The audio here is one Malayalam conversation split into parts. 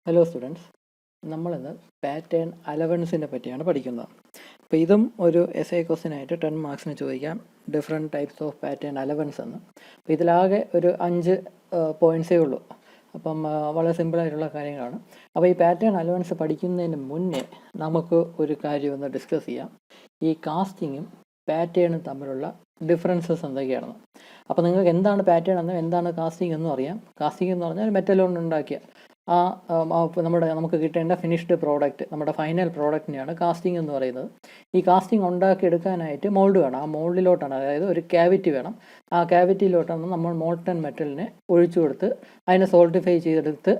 ഹലോ സ്റ്റുഡൻസ്, നമ്മളിന്ന് പാറ്റേൺ അലവൻസിനെ പറ്റിയാണ് പഠിക്കുന്നത്. അപ്പോൾ ഇതും ഒരു എസ് എ ക്വസ്റ്റ്യനായിട്ട് 10 മാർക്സിന് ചോദിക്കാം. Different types of pattern allowance എന്ന്. അപ്പോൾ ഇതിലാകെ ഒരു 5 പോയിൻറ്റ്സേ ഉള്ളൂ. അപ്പം വളരെ സിമ്പിളായിട്ടുള്ള കാര്യങ്ങളാണ്. അപ്പോൾ ഈ പാറ്റേൺ അലവൻസ് പഠിക്കുന്നതിന് മുന്നേ നമുക്ക് ഒരു കാര്യം ഒന്ന് ഡിസ്കസ് ചെയ്യാം. ഈ കാസ്റ്റിങ്ങും പാറ്റേണും തമ്മിലുള്ള ഡിഫറൻസസ് എന്തൊക്കെയാണെന്ന്. അപ്പോൾ നിങ്ങൾക്ക് എന്താണ് പാറ്റേൺ എന്നും എന്താണ് കാസ്റ്റിംഗ് എന്നും അറിയാം. കാസ്റ്റിംഗ് എന്ന് പറഞ്ഞാൽ മെറ്റൽ കൊണ്ട് ഉണ്ടാക്കിയ നമുക്ക് കിട്ടേണ്ട ഫിനിഷ്ഡ് പ്രോഡക്റ്റ്, നമ്മുടെ ഫൈനൽ പ്രോഡക്റ്റിനെയാണ് കാസ്റ്റിംഗ് എന്ന് പറയുന്നത്. ഈ കാസ്റ്റിംഗ് ഉണ്ടാക്കിയെടുക്കാനായിട്ട് മോൾഡ് വേണം. ആ മോൾഡിലോട്ടാണ്, അതായത് ഒരു ക്യാവിറ്റി വേണം. ആ ക്യാവിറ്റിയിലോട്ടാണ് നമ്മൾ മോൾട്ടൺ മെറ്റലിനെ ഒഴിച്ചു കൊടുത്ത് അതിനെ സോൾട്ടിഫൈ ചെയ്തെടുത്ത്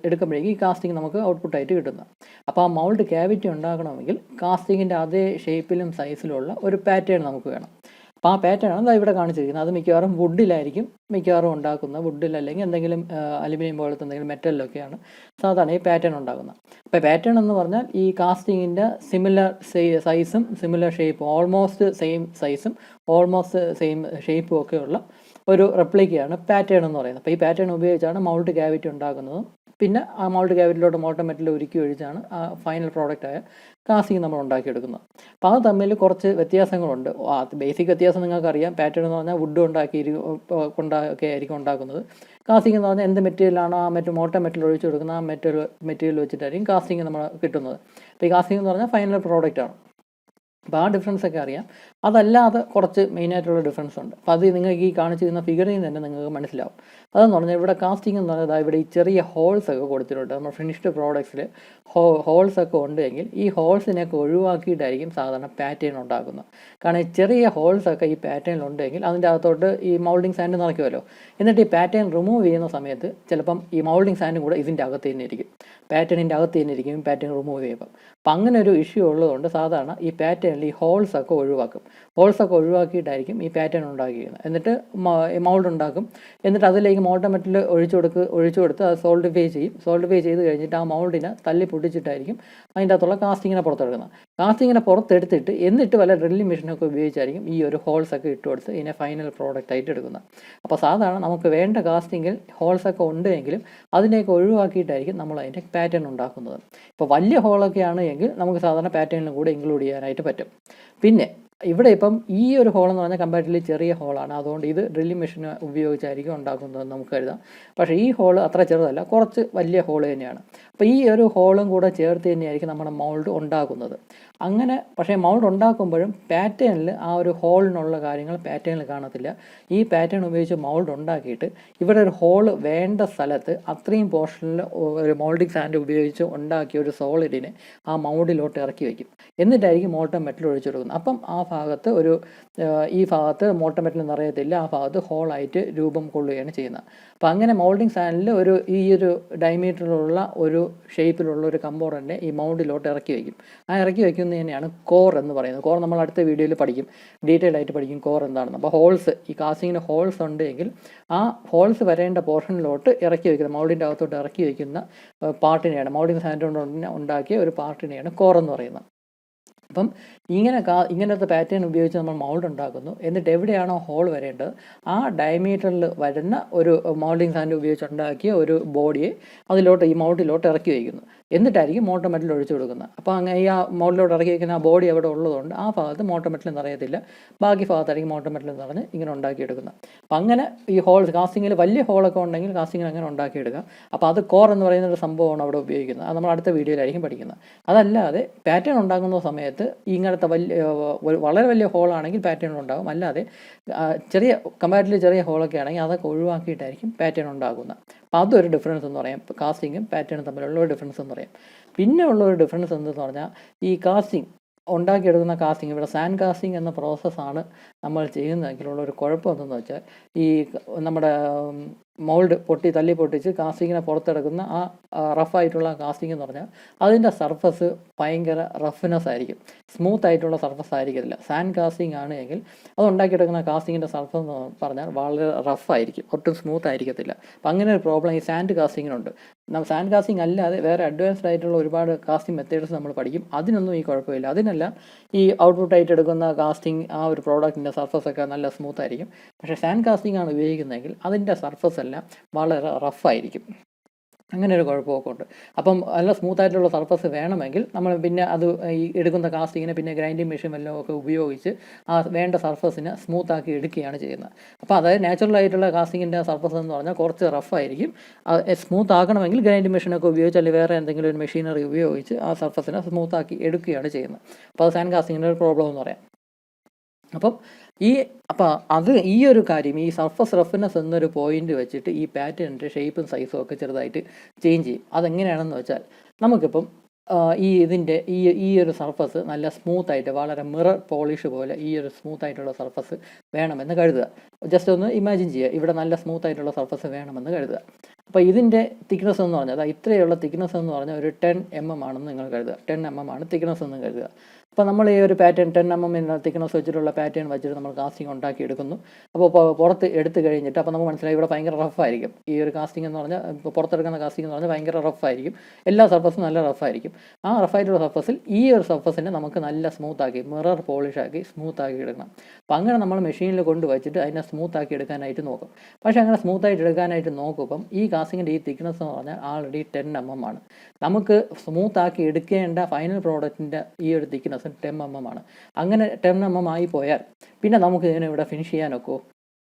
എടുക്കുമ്പോഴേക്കും ഈ കാസ്റ്റിംഗ് നമുക്ക് ഔട്ട്പുട്ടായിട്ട് കിട്ടുന്നത്. അപ്പോൾ ആ മൗൾഡ് ക്യാവിറ്റി ഉണ്ടാക്കണമെങ്കിൽ കാസ്റ്റിങ്ങിൻ്റെ അതേ ഷേപ്പിലും സൈസിലുള്ള ഒരു പാറ്റേൺ നമുക്ക് വേണം. അപ്പോൾ ആ പാറ്റേണാണ് ഇവിടെ കാണിച്ചിരിക്കുന്നത്. അത് മിക്കവാറും വുഡിലായിരിക്കും ഉണ്ടാക്കുന്നത്. വുഡിൽ അല്ലെങ്കിൽ എന്തെങ്കിലും അലുമിനിയം പോലത്തെ എന്തെങ്കിലും മെറ്റലിലൊക്കെയാണ് സാധാരണ ഈ പാറ്റേൺ ഉണ്ടാകുന്നത്. അപ്പോൾ പാറ്റേൺ എന്ന് പറഞ്ഞാൽ ഈ കാസ്റ്റിങ്ങിൻ്റെ സിമിലർ സൈസും സിമിലർ ഷേപ്പും, ഓൾമോസ്റ്റ് സെയിം സൈസും ഓൾമോസ്റ്റ് സെയിം ഷേപ്പും ഒക്കെയുള്ള ഒരു റെപ്ലിക്കയാണ് പാറ്റേൺ എന്ന് പറയുന്നത്. അപ്പോൾ ഈ പാറ്റേൺ ഉപയോഗിച്ചാണ് മൗൾഡ് ക്യാവിറ്റി ഉണ്ടാക്കുന്നതും. പിന്നെ ആ മൗൾഡ് ക്യാവിറ്റിയിലോട്ട് മോൾട്ടൺ മെറ്റൽ ഉരുക്കി ഒഴിച്ചാണ് ആ ഫൈനൽ പ്രോഡക്റ്റായ കാസ്റ്റിംഗ് നമ്മൾ ഉണ്ടാക്കിയെടുക്കുന്നത്. അപ്പോൾ അത് തമ്മിൽ കുറച്ച് വ്യത്യാസങ്ങളുണ്ട്. ബേസിക് വ്യത്യാസം നിങ്ങൾക്കറിയാം. പാറ്റേൺ എന്ന് പറഞ്ഞാൽ വുഡ് ഒക്കെ ആയിരിക്കും ഉണ്ടാക്കുന്നത്. കാസ്റ്റിംഗ് എന്ന് പറഞ്ഞാൽ എന്ത് മെറ്റീരിയലാണോ ആ മോൾട്ടൺ മെറ്റൽ ഒഴിച്ചു കൊടുക്കുന്ന ആ മെറ്റീരിയൽ വെച്ചിട്ടായിരിക്കും കാസ്റ്റിംഗ് നമ്മൾ കിട്ടുന്നത്. അപ്പോൾ ഈ കാസ്റ്റിംഗ് എന്ന് പറഞ്ഞാൽ ഫൈനൽ പ്രോഡക്റ്റാണ്. അപ്പോൾ ആ ഡിഫറൻസ് ഒക്കെ അറിയാം. അതല്ലാതെ കുറച്ച് മെയിനായിട്ടുള്ള ഡിഫറൻസ് ഉണ്ട്. അപ്പോൾ അത് നിങ്ങൾക്ക് ഈ കാണിച്ചിരുന്ന ഫിഗറിൽ നിന്ന് തന്നെ നിങ്ങൾക്ക് മനസ്സിലാവും. അതെന്ന് പറഞ്ഞാൽ ഇവിടെ കാസ്റ്റിംഗ് എന്ന് പറഞ്ഞാൽ ഇവിടെ ഈ ചെറിയ ഹോൾസ് ഒക്കെ കൊടുത്തിട്ടുണ്ട്. നമ്മൾ ഫിനിഷ്ഡ് പ്രോഡക്ട്സിൽ ഹോൾസ് ഒക്കെ ഉണ്ടെങ്കിൽ ഈ ഹോൾസിനെയൊക്കെ ഒഴിവാക്കിയിട്ടായിരിക്കും സാധാരണ പാറ്റേൺ ഉണ്ടാക്കുന്നത്. കാരണം ഈ ചെറിയ ഹോൾസ് ഒക്കെ ഈ പാറ്റേണിൽ ഉണ്ടെങ്കിൽ അതിൻ്റെ അകത്തോട്ട് ഈ മൗൾഡിങ് സാൻഡ് നിറയ്ക്കുമല്ലോ. എന്നിട്ട് ഈ പാറ്റേൺ റിമൂവ് ചെയ്യുന്ന സമയത്ത് ചിലപ്പം ഈ മൗൾഡിങ് സാൻഡും കൂടെ ഇതിൻ്റെ അകത്ത് തന്നെ ഇരിക്കും, പാറ്റേണിൻ്റെ അകത്ത് തന്നെ ഇരിക്കും പാറ്റേൺ റിമൂവ് ചെയ്യുമ്പം. അപ്പം അങ്ങനെ ഒരു ഇഷ്യൂ ഉള്ളതുകൊണ്ട് സാധാരണ ഈ പാറ്റേണിൽ ഈ ഹോൾസ് ഒക്കെ ഒഴിവാക്കും. ഹോൾസ് ഒക്കെ ഒഴിവാക്കിയിട്ടായിരിക്കും ഈ പാറ്റേൺ ഉണ്ടാക്കിയിരുന്നത്. എന്നിട്ട് മൗൾഡ് ഉണ്ടാക്കും. എന്നിട്ട് അതിലേക്ക് മോൾട്ടൺ മെറ്റൽ ഒഴിച്ചു കൊടുത്ത് അത് സോൾട്ടിഫൈ ചെയ്ത് കഴിഞ്ഞിട്ട് ആ മൗൾഡിനെ തല്ലി പൊട്ടിച്ചിട്ടായിരിക്കും അതിൻ്റെ അകത്തുള്ള കാസ്റ്റിങ്ങിനെ പുറത്തെടുക്കുന്നത്. കാസ്റ്റിങ്ങിനെ പുറത്തെടുത്തിട്ട് എന്നിട്ട് വല്ല ഡ്രില്ലിംഗ് മെഷീനൊക്കെ ഉപയോഗിച്ചായിരിക്കും ഈ ഒരു ഹോൾസ് ഒക്കെ ഇട്ട് കൊടുത്ത് ഇതിനെ ഫൈനൽ പ്രോഡക്റ്റ് ആയിട്ട് എടുക്കുന്നത്. അപ്പോൾ സാധാരണ നമുക്ക് വേണ്ട കാസ്റ്റിങ്ങിൽ ഹോൾസ് ഒക്കെ ഉണ്ടെങ്കിലും അതിനെയൊക്കെ ഒഴിവാക്കിയിട്ടായിരിക്കും നമ്മൾ അതിൻ്റെ പാറ്റേൺ ഉണ്ടാക്കുന്നത്. ഇപ്പോൾ വലിയ ഹോളൊക്കെയാണ് എങ്കിൽ നമുക്ക് സാധാരണ പാറ്റേണിലും കൂടെ ഇൻക്ലൂഡ് ചെയ്യാനായിട്ട് പറ്റും. പിന്നെ ഇവിടെ ഇപ്പം ഈ ഒരു ഹോൾ എന്ന് പറഞ്ഞാൽ കമ്പാരിറ്റീവ്ലി ചെറിയ ഹോളാണ്. അതുകൊണ്ട് ഇത് ഡ്രില്ലിംഗ് മെഷീൻ ഉപയോഗിച്ചായിരിക്കും ഉണ്ടാക്കുന്നതെന്ന് നമുക്ക് കരുതാം. പക്ഷേ ഈ ഹോൾ അത്ര ചെറുതല്ല, കുറച്ച് വലിയ ഹോൾ തന്നെയാണ്. അപ്പോൾ ഈ ഒരു ഹോളും കൂടെ ചേർത്ത് തന്നെയായിരിക്കും നമ്മുടെ മൗൾഡ് ഉണ്ടാക്കുന്നത്. അങ്ങനെ പക്ഷേ മൗൾഡ് ഉണ്ടാക്കുമ്പോഴും പാറ്റേണിൽ ആ ഒരു ഹോളിനുള്ള കാര്യങ്ങൾ പാറ്റേണിൽ കാണത്തില്ല. ഈ പാറ്റേൺ ഉപയോഗിച്ച് മൗൾഡ് ഉണ്ടാക്കിയിട്ട് ഇവിടെ ഒരു ഹോൾ വേണ്ട സ്ഥലത്ത് അത്രയും പോർഷനിൽ ഒരു മൗൾഡിങ് സാൻഡ് ഉപയോഗിച്ച് ഉണ്ടാക്കിയ ഒരു സോളിഡിനെ ആ മൗൾഡിലോട്ട് ഇറക്കി വയ്ക്കും. എന്നിട്ടായിരിക്കും മോൾട്ടൺ മെറ്റൽ ഒഴിച്ചു കൊടുക്കുന്നത്. അപ്പം ആ ഭാഗത്ത് ഈ ഭാഗത്ത് മോൾട്ടൺ മെറ്റൽ നിറയത്തില്ല, ആ ഭാഗത്ത് ഹോളായിട്ട് രൂപം കൊള്ളുകയാണ് ചെയ്യുന്നത്. അപ്പോൾ അങ്ങനെ മൗൾഡിങ് സാൻഡിൽ ഈ ഒരു ഡയമീറ്ററിലുള്ള ഒരു ഷേപ്പിലുള്ള ഒരു കമ്പോണൻറ്റിനെ ഈ മൗൾഡിലോട്ട് ഇറക്കി വയ്ക്കും. ആ ഇറക്കി വയ്ക്കുന്നത് തന്നെയാണ് കോർ എന്ന് പറയുന്നത്. കോർ നമ്മൾ അടുത്ത വീഡിയോയിൽ പഠിക്കും, ഡീറ്റെയിൽ ആയിട്ട് പഠിക്കും കോർ എന്താണെന്ന്. അപ്പോൾ ഹോൾസ്, ഈ കാസ്റ്റിങ്ങിന് ഹോൾസ് ഉണ്ടെങ്കിൽ ആ ഹോൾസ് വരേണ്ട പോർഷനിലോട്ട് ഇറക്കി വയ്ക്കുന്ന, മൗൾഡിൻ്റെ അകത്തോട്ട് ഇറക്കി വയ്ക്കുന്ന പാർട്ടിനെയാണ്, മൗൾഡിങ് സാൻഡ് കൊണ്ട് ഉണ്ടാക്കിയ ഒരു പാർട്ടിനെയാണ് കോർ എന്ന് പറയുന്നത്. അപ്പം ഇങ്ങനത്തെ പാറ്റേൺ ഉപയോഗിച്ച് നമ്മൾ മൗൾഡ് ഉണ്ടാക്കുന്നു. എന്നിട്ട് എവിടെയാണോ ഹോൾ വരേണ്ടത് ആ ഡയമീറ്ററിൽ വരുന്ന ഒരു മൗൾഡിങ് സാൻഡ് ഉപയോഗിച്ചുണ്ടാക്കിയ ഒരു ബോഡിയെ ഈ മൗൾഡിലോട്ട് ഇറക്കി വയ്ക്കുന്നു. എന്നിട്ടായിരിക്കും മോൾട്ടൺ മെറ്റൽ ഒഴിച്ചു കൊടുക്കുന്നത്. അപ്പോൾ അങ്ങനെ ഈ മൗൾഡിലോട്ട് ഇറക്കി വയ്ക്കുന്ന ആ ബോഡി അവിടെ ഉള്ളതുകൊണ്ട് ആ ഭാഗത്ത് മോൾട്ടൺ മെറ്റൽ നിറയത്തില്ല, ബാക്കി ഭാഗത്തായിരിക്കും മോൾട്ടൺ മെറ്റൽ നിറഞ്ഞ് ഇങ്ങനെ ഉണ്ടാക്കിയെടുക്കുന്നത്. അപ്പം അങ്ങനെ ഈ കാസ്റ്റിങ്ങിൽ വലിയ ഹോളൊക്കെ ഉണ്ടെങ്കിൽ കാസ്റ്റിങ്ങിൽ അങ്ങനെ ഉണ്ടാക്കിയെടുക്കാം. അപ്പോൾ അത് കോർ എന്ന് പറയുന്ന ഒരു സംഭവമാണ് അവിടെ ഉപയോഗിക്കുന്നത്. അത് നമ്മൾ അടുത്ത വീഡിയോയിലായിരിക്കും പഠിക്കുന്നത്. അതല്ലാതെ പാറ്റേൺ ഉണ്ടാക്കുന്ന സമയത്ത് ഇങ്ങനത്തെ വളരെ വലിയ ഹോളാണെങ്കിൽ പാറ്റേൺ ഉണ്ടാകും. അല്ലാതെ കമ്പാരിറ്റീവ്ലി ചെറിയ ഹോളൊക്കെ ആണെങ്കിൽ അതൊക്കെ ഒഴിവാക്കിയിട്ടായിരിക്കും പാറ്റേൺ ഉണ്ടാകുന്നത്. അപ്പോൾ അതൊരു ഡിഫറൻസ് എന്ന് പറയാം. കാസ്റ്റിങ്ങും പാറ്റേണും തമ്മിലുള്ള ഒരു ഡിഫറൻസ് എന്ന് പറയാം. പിന്നെ ഉള്ളൊരു ഡിഫറൻസ് എന്തെന്ന് പറഞ്ഞാൽ ഈ കാസ്റ്റിംഗ് ഉണ്ടാക്കിയെടുക്കുന്ന കാസ്റ്റിംഗ്, ഇവിടെ സാൻഡ് കാസ്റ്റിംഗ് എന്ന പ്രോസസ്സാണ് നമ്മൾ ചെയ്യുന്നതെങ്കിലുള്ള ഒരു കുഴപ്പം എന്തെന്ന് വെച്ചാൽ ഈ നമ്മുടെ മൗൾഡ് തല്ലി പൊട്ടിച്ച് കാസ്റ്റിങ്ങിനെ പുറത്തെടുക്കുന്ന ആ റഫായിട്ടുള്ള കാസ്റ്റിംഗ് എന്ന് പറഞ്ഞാൽ അതിൻ്റെ സർഫസ് ഭയങ്കര റഫ്നെസ് ആയിരിക്കും, സ്മൂത്ത് ആയിട്ടുള്ള സർഫസ് ആയിരിക്കത്തില്ല. സാൻഡ് കാസ്റ്റിംഗ് ആണ് എങ്കിൽ അത് ഉണ്ടാക്കിയെടുക്കുന്ന കാസ്റ്റിങ്ങിൻ്റെ സർഫസ് എന്ന് പറഞ്ഞാൽ വളരെ റഫായിരിക്കും, ഒട്ടും സ്മൂത്ത് ആയിരിക്കത്തില്ല. അപ്പം അങ്ങനെ ഒരു പ്രോബ്ലം ഈ സാൻഡ് കാസ്റ്റിങ്ങിനുണ്ട്. സാൻഡ് കാസ്റ്റിംഗ് അല്ലാതെ വേറെ അഡ്വാൻസ്ഡ് ആയിട്ടുള്ള ഒരുപാട് കാസ്റ്റിംഗ് മെത്തേഡ്സ് നമ്മൾ പഠിക്കും. അതിനൊന്നും ഈ കുഴപ്പമില്ല. അതിനെല്ലാം ഈ ഔട്ട്പുട്ടായിട്ട് എടുക്കുന്ന കാസ്റ്റിംഗ് ആ ഒരു പ്രോഡക്റ്റിൻ്റെ സർഫസ് ഒക്കെ നല്ല സ്മൂത്ത് ആയിരിക്കും. പക്ഷേ സാൻഡ് കാസ്റ്റിംഗ് ആണ് ഉപയോഗിക്കുന്നതെങ്കിൽ അതിൻ്റെ സർഫസ് എല്ലാം വളരെ റഫായിരിക്കും. അങ്ങനെ ഒരു കുഴപ്പമൊക്കെ ഉണ്ട്. അപ്പം നല്ല സ്മൂത്തായിട്ടുള്ള സർഫസ് വേണമെങ്കിൽ നമ്മൾ പിന്നെ അത് ഈ എടുക്കുന്ന കാസ്റ്റിങ്ങിനെ പിന്നെ ഗ്രൈൻഡിങ് മെഷീൻ വല്ലതും ഒക്കെ ഉപയോഗിച്ച് ആ വേണ്ട സർഫസിനെ സ്മൂത്താക്കി എടുക്കുകയാണ് ചെയ്യുന്നത്. അപ്പോൾ അതായത് നാച്ചുറൽ ആയിട്ടുള്ള കാസ്റ്റിങ്ങിൻ്റെ സർഫസ് എന്ന് പറഞ്ഞാൽ കുറച്ച് റഫായിരിക്കും. സ്മൂത്ത് ആക്കണമെങ്കിൽ ഗ്രൈൻഡിങ് മെഷീനൊക്കെ ഉപയോഗിച്ച് അല്ലെങ്കിൽ വേറെ എന്തെങ്കിലും ഒരു മെഷീനറി ഉപയോഗിച്ച് ആ സർഫസിനെ സ്മൂത്താക്കി എടുക്കുകയാണ് ചെയ്യുന്നത്. അപ്പോൾ അത് സാൻഡ് കാസ്റ്റിങ്ങിൻ്റെ ഒരു പ്രോബ്ലം എന്ന് പറയാം. അപ്പം ഈ ഒരു കാര്യം, ഈ സർഫസ് റഫ്നെസ് എന്നൊരു പോയിന്റ് വെച്ചിട്ട് ഈ പാറ്റേണിൻ്റെ ഷേപ്പും സൈസും ഒക്കെ ചെറുതായിട്ട് ചേഞ്ച് ചെയ്യും. അതെങ്ങനെയാണെന്ന് വെച്ചാൽ നമുക്കിപ്പം ഇതിൻ്റെ ഈ ഒരു സർഫസ് നല്ല സ്മൂത്തായിട്ട് വളരെ മിറർ പോളിഷ് പോലെ ഈ ഒരു സ്മൂത്തായിട്ടുള്ള സർഫസ് വേണമെന്ന് കരുതുക. ജസ്റ്റ് ഒന്ന് ഇമാജിൻ ചെയ്യുക, ഇവിടെ നല്ല സ്മൂത്തായിട്ടുള്ള സർഫസ് വേണമെന്ന് കരുതുക. അപ്പോൾ ഇതിൻ്റെ തിക്നെസ് എന്ന് പറഞ്ഞാൽ ഇത്രയുള്ള തിക്നെസ് എന്ന് പറഞ്ഞാൽ ഒരു 10 mm ആണെന്ന് നിങ്ങൾ കരുതുക. 10 mm ആണ് തിക്നെസ് എന്ന് കരുതുക. അപ്പോൾ നമ്മൾ ഈ ഒരു പാറ്റേൺ 10 mm തിക്നെസ് വെച്ചിട്ടുള്ള പാറ്റേൺ വെച്ചിട്ട് നമ്മൾ കാസ്റ്റിംഗ് ഉണ്ടാക്കി എടുക്കുന്നു. അപ്പോൾ പുറത്ത് എടുത്തു കഴിഞ്ഞിട്ട് അപ്പോൾ നമുക്ക് മനസ്സിലായി ഇവിടെ ഭയങ്കര റഫായിരിക്കും. ഈ ഒരു കാസ്റ്റിംഗ് എന്ന് പറഞ്ഞാൽ പുറത്തെടുക്കുന്ന കാസ്റ്റിംഗ് എന്ന് പറഞ്ഞാൽ ഭയങ്കര റഫായിരിക്കും. എല്ലാ സർഫസും നല്ല റഫായിരിക്കും. ആ റഫായിട്ടുള്ള സർഫസിൽ ഈ ഒരു സർഫസിനെ നമുക്ക് നല്ല സ്മൂത്താക്കി മിറർ പോളിഷാക്കി സ്മൂത്താക്കി എടുക്കണം. അപ്പോൾ അങ്ങനെ നമ്മൾ മെഷീനിൽ കൊണ്ട് വെച്ചിട്ട് അതിനെ സ്മൂത്താക്കി എടുക്കാനായിട്ട് നോക്കും. പക്ഷേ അങ്ങനെ സ്മൂത്തായിട്ട് എടുക്കാനായിട്ട് നോക്കുമ്പം ഈ കാസ്റ്റിങ്ങിൻ്റെ ഈ തിക്നെസ് എന്ന് പറഞ്ഞാൽ ആൾറെഡി 10 mm ആണ്. നമുക്ക് സ്മൂത്താക്കി എടുക്കേണ്ട ഫൈനൽ പ്രോഡക്റ്റിൻ്റെ ഈ ഒരു തിക്നെസ് 10 mm ആണ്. അങ്ങനെ 10 mm ആയി പോയാൽ പിന്നെ നമുക്ക് ഇതിനെ ഇവിടെ ഫിനിഷ് ചെയ്യാനൊക്കെ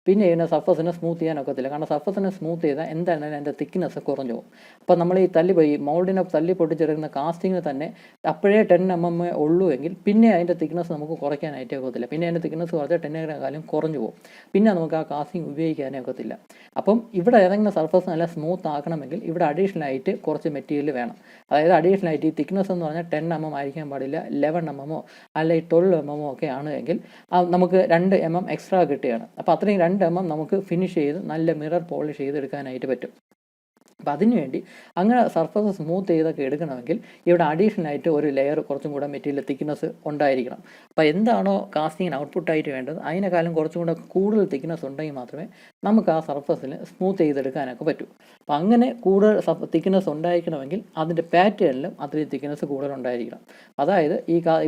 പിന്നെ ഇതിനെ സർഫസിനെ സ്മൂത്ത് ചെയ്യാനൊക്കത്തില്ല. കാരണം സർഫസിനെ സ്മൂത്ത് ചെയ്താൽ എന്തായാലും അതിൻ്റെ തിക്നെസ് കുറഞ്ഞു പോകും. അപ്പോൾ നമ്മൾ ഈ മൗൾഡിനെ തല്ലി പൊട്ടിച്ചെടുക്കുന്ന കാസ്റ്റിങ്ങിന് തന്നെ അപ്പോഴേ 10 mm ഉള്ളൂ എങ്കിൽ പിന്നെ അതിൻ്റെ തിക്നെസ് നമുക്ക് കുറയ്ക്കാനായിട്ടേ ഒക്കത്തില്ല. പിന്നെ അതിൻ്റെ തിക്നെസ് കുറച്ചാൽ 10 കുറഞ്ഞു പോകും. പിന്നെ നമുക്ക് ആ കാസ്റ്റിംഗ് ഉപയോഗിക്കാനേ ഒക്കത്തില്ല. അപ്പം ഇവിടെ ഏതെങ്കിലും സർഫസ് നല്ല സ്മൂത്ത് ആക്കണമെങ്കിൽ ഇവിടെ അഡീഷണൽ ആയിട്ട് കുറച്ച് മെറ്റീരിയൽ വേണം. അതായത് അഡീഷണൽ ആയിട്ട് ഈ തിക്നെസ് എന്ന് പറഞ്ഞാൽ 10 mm ആയിരിക്കാൻ പാടില്ല, 11 mm അല്ലെങ്കിൽ 12 mm ഒക്കെ ആണെങ്കിൽ നമുക്ക് 2 mm എക്സ്ട്രാ കിട്ടുകയാണ്. അപ്പോൾ അത്രയും 2 mm നമുക്ക് ഫിനിഷ് ചെയ്ത് നല്ല മിറർ പോളിഷ് ചെയ്ത് എടുക്കാനായിട്ട് പറ്റും. അപ്പോൾ അതിനുവേണ്ടി അങ്ങനെ സർഫസ് സ്മൂത്ത് ചെയ്തൊക്കെ എടുക്കണമെങ്കിൽ ഇവിടെ അഡീഷണൽ ആയിട്ട് ഒരു ലെയർ കുറച്ചും കൂടെ മെറ്റീരിയൽ തിക്നെസ് ഉണ്ടായിരിക്കണം. അപ്പോൾ എന്താണോ കാസ്റ്റിങ്ങിന് ഔട്ട്പുട്ടായിട്ട് വേണ്ടത് അതിനേക്കാളും കുറച്ചും കൂടെ കൂടുതൽ തിക്നെസ് ഉണ്ടെങ്കിൽ മാത്രമേ നമുക്ക് ആ സർഫസിൽ സ്മൂത്ത് ചെയ്തെടുക്കാനൊക്കെ പറ്റൂ. അപ്പോൾ അങ്ങനെ കൂടുതൽ തിക്നെസ് ഉണ്ടായിരിക്കണമെങ്കിൽ അതിൻ്റെ പാറ്റേണിലും അത്രയും തിക്നെസ് കൂടുതൽ ഉണ്ടായിരിക്കണം. അതായത്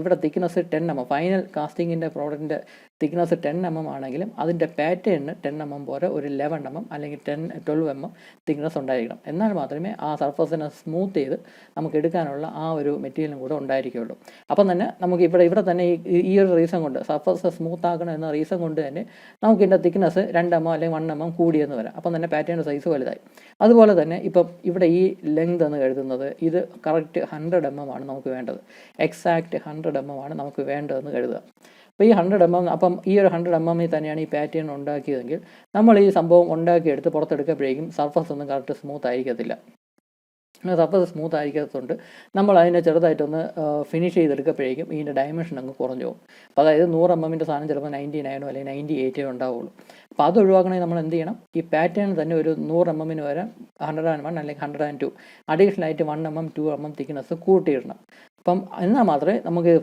ഇവിടെ തിക്നെസ് 10 mm ഫൈനൽ കാസ്റ്റിങ്ങിൻ്റെ പ്രോഡക്റ്റിൻ്റെ തിക്നെസ് 10 mm ആണെങ്കിലും അതിൻ്റെ പാറ്റേണിന് 10 mm പോലെ ഒരു 11 mm അല്ലെങ്കിൽ 12 mm തിക്നെസ് ഉണ്ടായിരിക്കണം. എന്നാൽ മാത്രമേ ആ സർഫസിനെ സ്മൂത്ത് ചെയ്ത് നമുക്ക് എടുക്കാനുള്ള ആ ഒരു മെറ്റീരിയലും കൂടെ ഉണ്ടായിരിക്കുകയുള്ളൂ. അപ്പം തന്നെ നമുക്ക് ഇവിടെ തന്നെ ഈ ഒരു റീസൺ കൊണ്ട് സർഫസ് സ്മൂത്ത് ആക്കണം എന്ന റീസൺ കൊണ്ട് തന്നെ നമുക്ക് ഇതിൻ്റെ തിക്നെസ് 2 mm അല്ലെങ്കിൽ 1 mm കൂടിയെന്ന് വരാം. അപ്പം തന്നെ പാറ്റേണിൻ്റെ സൈസ് വലുതായി. അതുപോലെ തന്നെ ഇപ്പം ഇവിടെ ഈ ലെങ്ത് എന്ന് കരുതുന്നത് ഇത് കറക്റ്റ് 100 mm ആണ് നമുക്ക് വേണ്ടത്. എക്സാക്റ്റ് 100 mm ആണ് നമുക്ക് വേണ്ടതെന്ന് കരുതുക. അപ്പോൾ ഈ 100 mm അപ്പം ഈ ഒരു 100 mm തന്നെയാണ് ഈ പാറ്റേൺ ഉണ്ടാക്കിയതെങ്കിൽ നമ്മൾ ഈ സംഭവം ഉണ്ടാക്കിയെടുത്ത് പുറത്തെടുക്കുമ്പോഴേക്കും സർഫസ് ഒന്നും കറക്റ്റ് സ്മൂത്ത് ആയിരിക്കത്തില്ല. സർഫസ് സ്മൂത്ത് ആയിരിക്കാത്തതുകൊണ്ട് നമ്മൾ അതിനെ ചെറുതായിട്ടൊന്ന് ഫിനിഷ് ചെയ്തെടുക്കുമ്പോഴേക്കും ഇതിൻ്റെ ഡയമെൻഷൻ അങ്ങ് കുറഞ്ഞു പോകും. അപ്പോൾ അതായത് 100 mm സാധനം ചിലപ്പോൾ 99 അല്ലെങ്കിൽ 98 ഉണ്ടാവുള്ളൂ. അപ്പോൾ അത് ഒഴിവാക്കണമെങ്കിൽ നമ്മൾ എന്ത് ചെയ്യണം, ഈ പാറ്റേൺ തന്നെ ഒരു 100 mm വരെ 101 അല്ലെങ്കിൽ 102 അഡീഷണൽ ആയിട്ട് 1 mm 2 mm തിക്നെസ് കൂട്ടിയിടണം. അപ്പം എന്നാൽ മാത്രമേ നമുക്ക്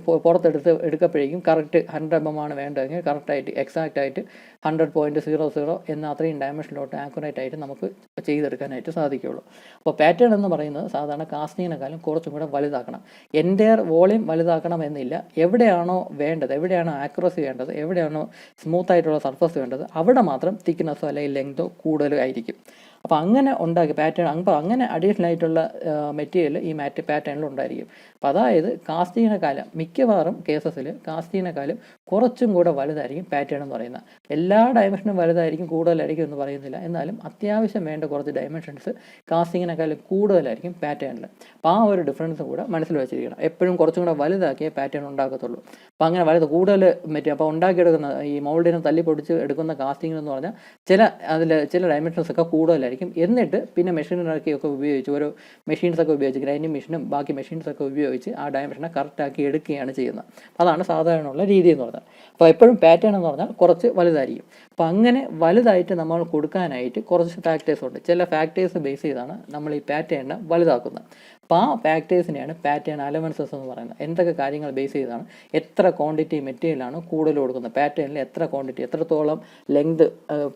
എടുക്കപ്പോഴേക്കും കറക്റ്റ് 100 mm ആണ് വേണ്ടതെങ്കിൽ കറക്റ്റായിട്ട് എക്സാക്റ്റായിട്ട് 100.00 എന്ന അത്രയും ഡയമെൻഷനിലോട്ട് ആക്യുറേറ്റ് ആയിട്ട് നമുക്ക് ചെയ്തെടുക്കാനായിട്ട് സാധിക്കുകയുള്ളൂ. അപ്പോൾ പാറ്റേൺ എന്ന് പറയുന്നത് സാധാരണ കാസ്റ്റിങ്ങിനെക്കാളും കുറച്ചും കൂടെ വലുതാക്കണം. എൻ്റയർ വോളിയം വലുതാക്കണം എന്നില്ല. എവിടെയാണോ വേണ്ടത്, എവിടെയാണോ ആക്യുറസി വേണ്ടത്, എവിടെയാണോ സ്മൂത്തായിട്ടുള്ള സർഫസ് വേണ്ടത് അവിടെ മാത്രം തിക്നെസ്സോ അല്ലെങ്കിൽ ലെങ്തോ കൂടുതലായിരിക്കും. അപ്പോൾ അങ്ങനെ ഉണ്ടാക്കി പാറ്റേൺ അങ്ങനെ അഡീഷണൽ ആയിട്ടുള്ള മെറ്റീരിയൽ ഈ പാറ്റേണിൽ ഉണ്ടായിരിക്കും. അപ്പോൾ അതായത് കാസ്റ്റിങ്ങിനെക്കാളും മിക്കവാറും കേസസിൽ കാസ്റ്റിങ്ങിനെക്കാളും കുറച്ചും കൂടെ വലുതായിരിക്കും പാറ്റേൺ എന്ന് പറയുന്നത്. എല്ലാ ഡയമെൻഷനും വലുതായിരിക്കും കൂടുതലായിരിക്കും എന്ന് പറയുന്നില്ല, എന്നാലും അത്യാവശ്യം വേണ്ട കുറച്ച് ഡയമെൻഷൻസ് കാസ്റ്റിങ്ങിനെക്കാളും കൂടുതലായിരിക്കും പാറ്റേണിൽ. അപ്പോൾ ആ ഒരു ഡിഫറൻസ് കൂടെ മനസ്സിൽ വെച്ചിരിക്കണം. എപ്പോഴും കുറച്ചും കൂടെ വലുതാക്കിയേ പാറ്റേൺ ഉണ്ടാക്കത്തുള്ളൂ. അപ്പോൾ അങ്ങനെ കൂടുതൽ അപ്പോൾ ഉണ്ടാക്കിയെടുക്കുന്ന ഈ മൗൾഡിനെ തല്ലി പൊടിച്ച് എടുക്കുന്ന കാസ്റ്റിംഗ് എന്ന് പറഞ്ഞാൽ ചില ഡയമെൻഷൻസ് ഒക്കെ കൂടുതലായിരിക്കും. എന്നിട്ട് പിന്നെ മെഷീനറിയൊക്കെ ഉപയോഗിച്ച് ഓരോ മെഷീൻസൊക്കെ ഉപയോഗിച്ച് ഗ്രൈൻഡിങ് മെഷീനും ബാക്കി മെഷീൻസൊക്കെ ഉപയോഗിച്ച് ആ ഡയമെൻഷനെ കറക്റ്റാക്കി എടുക്കുകയാണ് ചെയ്യുന്നത്. അതാണ് സാധാരണയുള്ള രീതി എന്ന് പറഞ്ഞാൽ. അപ്പോൾ എപ്പോഴും പാറ്റേൺ എന്ന് പറഞ്ഞാൽ കുറച്ച് വലുതായിരിക്കും. അപ്പോൾ അങ്ങനെ വലുതായിട്ട് നമ്മൾ കൊടുക്കാനായിട്ട് കുറച്ച് ഫാക്ടേഴ്സ് ഉണ്ട്. ചില ഫാക്ടേഴ്സ് ബേസ് ചെയ്താണ് നമ്മൾ ഈ പാറ്റേണിനെ വലുതാക്കുന്നത്. അപ്പോൾ ആ ഫാക്ടേഴ്സിനെയാണ് പാറ്റേൺ അലവൻസസ് എന്ന് പറയുന്നത്. എന്തൊക്കെ കാര്യങ്ങൾ ബേസ് ചെയ്താണ്, എത്ര ക്വാണ്ടിറ്റി മെറ്റീരിയലാണ് കൂടുതൽ കൊടുക്കുന്നത്, പാറ്റേണിൽ എത്ര ക്വാണ്ടിറ്റി, എത്രത്തോളം ലെങ്ത്